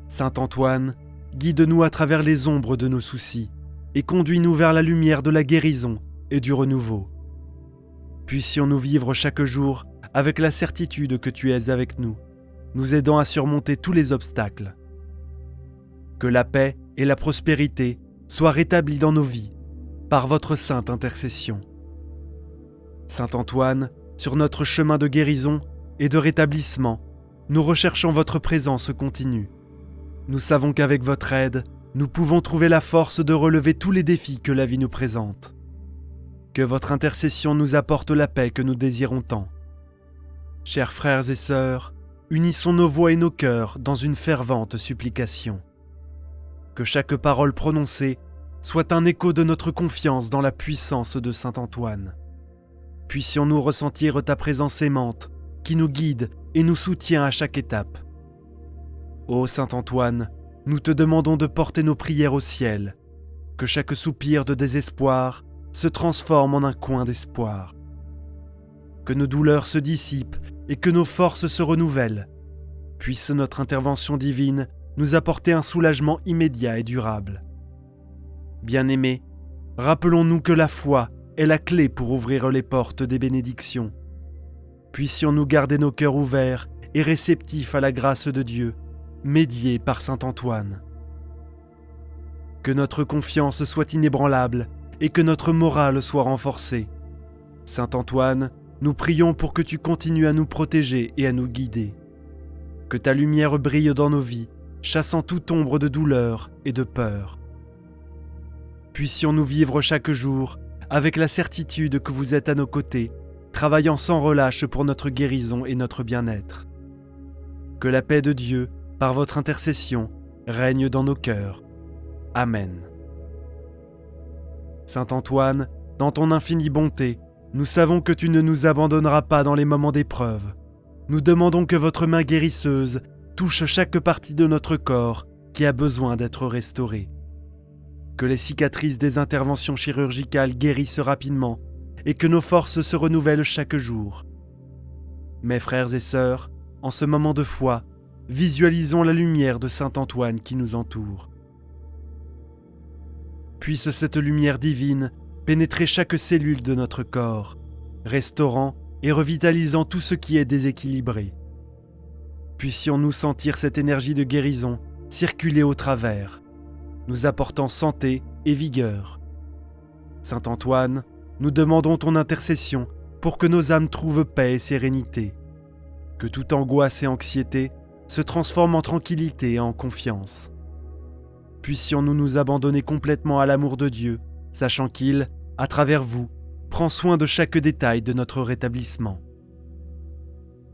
Saint Antoine, guide-nous à travers les ombres de nos soucis et conduis-nous vers la lumière de la guérison et du renouveau. Puissions-nous vivre chaque jour avec la certitude que tu es avec nous, nous aidant à surmonter tous les obstacles. Que la paix et la prospérité soient rétablies dans nos vies par votre sainte intercession. Saint Antoine, sur notre chemin de guérison et de rétablissement, nous recherchons votre présence continue. Nous savons qu'avec votre aide, nous pouvons trouver la force de relever tous les défis que la vie nous présente. Que votre intercession nous apporte la paix que nous désirons tant. Chers frères et sœurs, unissons nos voix et nos cœurs dans une fervente supplication. Que chaque parole prononcée soit un écho de notre confiance dans la puissance de Saint Antoine. Puissions-nous ressentir ta présence aimante, qui nous guide et nous soutient à chaque étape. Ô Saint Antoine, nous te demandons de porter nos prières au ciel, que chaque soupir de désespoir se transforme en un coin d'espoir. Que nos douleurs se dissipent et que nos forces se renouvellent. Puisse notre intervention divine nous apporter un soulagement immédiat et durable. Bien-aimés, rappelons-nous que la foi est la clé pour ouvrir les portes des bénédictions. Puissions-nous garder nos cœurs ouverts et réceptifs à la grâce de Dieu, médiée par saint Antoine. Que notre confiance soit inébranlable et que notre morale soit renforcée. Saint Antoine, nous prions pour que tu continues à nous protéger et à nous guider. Que ta lumière brille dans nos vies, chassant toute ombre de douleur et de peur. Puissions-nous vivre chaque jour avec la certitude que vous êtes à nos côtés, travaillant sans relâche pour notre guérison et notre bien-être. Que la paix de Dieu, par votre intercession, règne dans nos cœurs. Amen. Saint Antoine, dans ton infinie bonté, nous savons que tu ne nous abandonneras pas dans les moments d'épreuve. Nous demandons que votre main guérisseuse touche chaque partie de notre corps qui a besoin d'être restaurée. Que les cicatrices des interventions chirurgicales guérissent rapidement et que nos forces se renouvellent chaque jour. Mes frères et sœurs, en ce moment de foi, visualisons la lumière de Saint Antoine qui nous entoure. Puisse cette lumière divine pénétrer chaque cellule de notre corps, restaurant et revitalisant tout ce qui est déséquilibré. Puissions-nous sentir cette énergie de guérison circuler au travers, nous apportant santé et vigueur. Saint Antoine, nous demandons ton intercession pour que nos âmes trouvent paix et sérénité, que toute angoisse et anxiété se transforment en tranquillité et en confiance. Puissions-nous nous abandonner complètement à l'amour de Dieu, sachant qu'il, à travers vous, prend soin de chaque détail de notre rétablissement.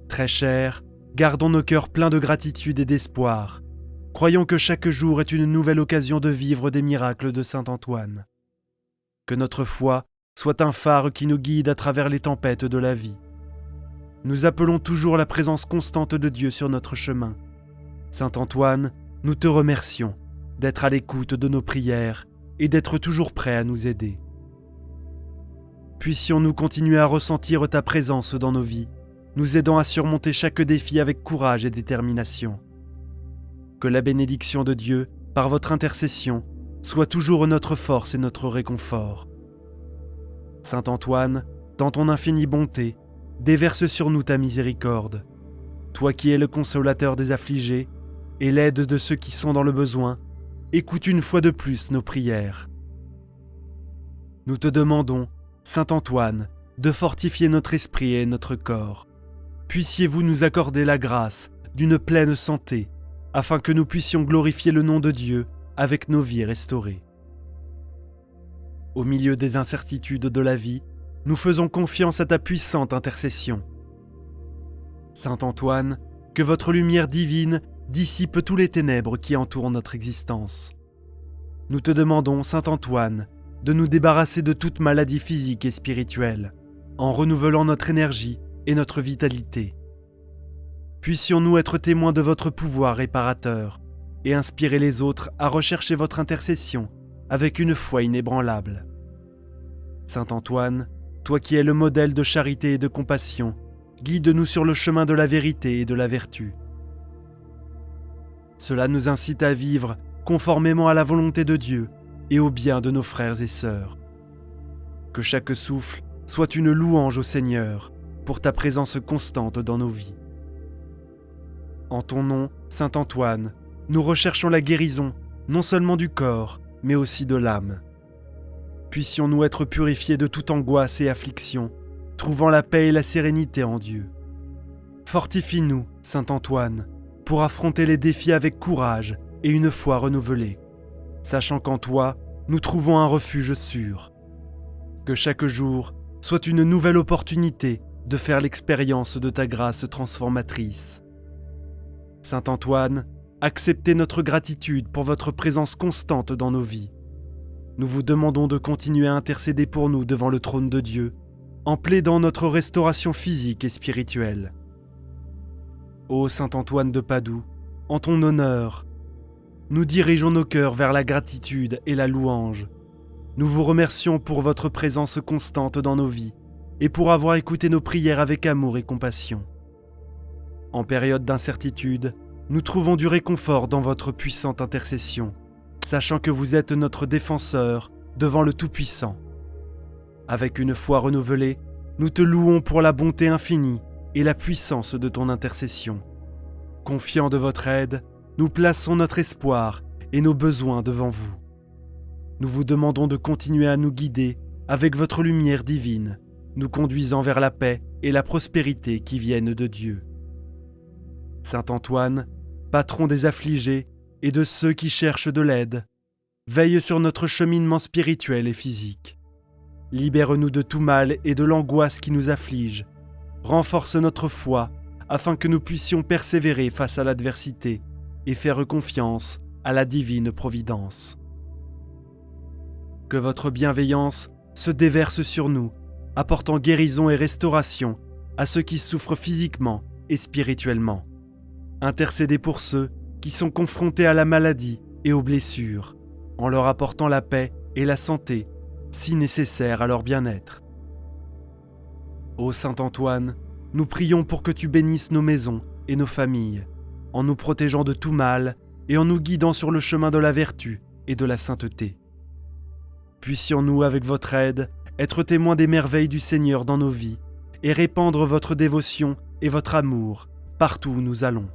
Très chers, gardons nos cœurs pleins de gratitude et d'espoir. Croyons que chaque jour est une nouvelle occasion de vivre des miracles de Saint Antoine. Que notre foi soit un phare qui nous guide à travers les tempêtes de la vie. Nous appelons toujours la présence constante de Dieu sur notre chemin. Saint Antoine, nous te remercions d'être à l'écoute de nos prières et d'être toujours prêt à nous aider. Puissions-nous continuer à ressentir ta présence dans nos vies, nous aidant à surmonter chaque défi avec courage et détermination. Que la bénédiction de Dieu, par votre intercession, soit toujours notre force et notre réconfort. Saint Antoine, dans ton infinie bonté, déverse sur nous ta miséricorde. Toi qui es le consolateur des affligés et l'aide de ceux qui sont dans le besoin, écoute une fois de plus nos prières. Nous te demandons, Saint Antoine, de fortifier notre esprit et notre corps. Puissiez-vous nous accorder la grâce d'une pleine santé, afin que nous puissions glorifier le nom de Dieu avec nos vies restaurées. Au milieu des incertitudes de la vie, nous faisons confiance à ta puissante intercession. Saint Antoine, que votre lumière divine dissipe tous les ténèbres qui entourent notre existence. Nous te demandons, Saint Antoine, de nous débarrasser de toute maladie physique et spirituelle, en renouvelant notre énergie et notre vitalité. Puissions-nous être témoins de votre pouvoir réparateur et inspirer les autres à rechercher votre intercession avec une foi inébranlable. Saint Antoine, toi qui es le modèle de charité et de compassion, guide-nous sur le chemin de la vérité et de la vertu. Cela nous incite à vivre conformément à la volonté de Dieu et au bien de nos frères et sœurs. Que chaque souffle soit une louange au Seigneur pour ta présence constante dans nos vies. En ton nom, Saint Antoine, nous recherchons la guérison, non seulement du corps, mais aussi de l'âme. Puissions-nous être purifiés de toute angoisse et affliction, trouvant la paix et la sérénité en Dieu. Fortifie-nous, Saint Antoine, pour affronter les défis avec courage et une foi renouvelée, sachant qu'en toi, nous trouvons un refuge sûr. Que chaque jour soit une nouvelle opportunité de faire l'expérience de ta grâce transformatrice. Saint Antoine, acceptez notre gratitude pour votre présence constante dans nos vies. Nous vous demandons de continuer à intercéder pour nous devant le trône de Dieu, en plaidant notre restauration physique et spirituelle. Ô Saint Antoine de Padoue, en ton honneur, nous dirigeons nos cœurs vers la gratitude et la louange. Nous vous remercions pour votre présence constante dans nos vies et pour avoir écouté nos prières avec amour et compassion. En période d'incertitude, nous trouvons du réconfort dans votre puissante intercession, sachant que vous êtes notre défenseur devant le Tout-Puissant. Avec une foi renouvelée, nous te louons pour la bonté infinie et la puissance de ton intercession. Confiants de votre aide, nous plaçons notre espoir et nos besoins devant vous. Nous vous demandons de continuer à nous guider avec votre lumière divine, nous conduisant vers la paix et la prospérité qui viennent de Dieu. Saint Antoine, patron des affligés et de ceux qui cherchent de l'aide, veille sur notre cheminement spirituel et physique. Libère-nous de tout mal et de l'angoisse qui nous afflige. Renforce notre foi afin que nous puissions persévérer face à l'adversité et faire confiance à la divine providence. Que votre bienveillance se déverse sur nous, apportant guérison et restauration à ceux qui souffrent physiquement et spirituellement. Intercédez pour ceux qui sont confrontés à la maladie et aux blessures, en leur apportant la paix et la santé, si nécessaires à leur bien-être. Ô Saint Antoine, nous prions pour que tu bénisses nos maisons et nos familles, en nous protégeant de tout mal et en nous guidant sur le chemin de la vertu et de la sainteté. Puissions-nous, avec votre aide, être témoins des merveilles du Seigneur dans nos vies et répandre votre dévotion et votre amour partout où nous allons.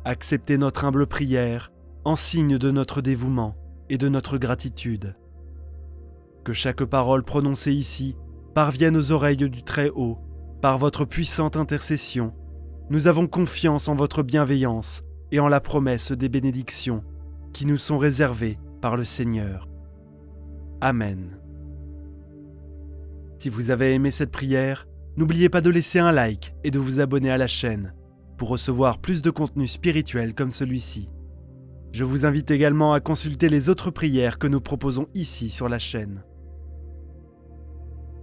Acceptez notre humble prière en signe de notre dévouement et de notre gratitude. Que chaque parole prononcée ici parvienne aux oreilles du Très-Haut par votre puissante intercession. Nous avons confiance en votre bienveillance et en la promesse des bénédictions qui nous sont réservées par le Seigneur. Amen. Si vous avez aimé cette prière, n'oubliez pas de laisser un like et de vous abonner à la chaîne pour recevoir plus de contenu spirituel comme celui-ci. Je vous invite également à consulter les autres prières que nous proposons ici sur la chaîne.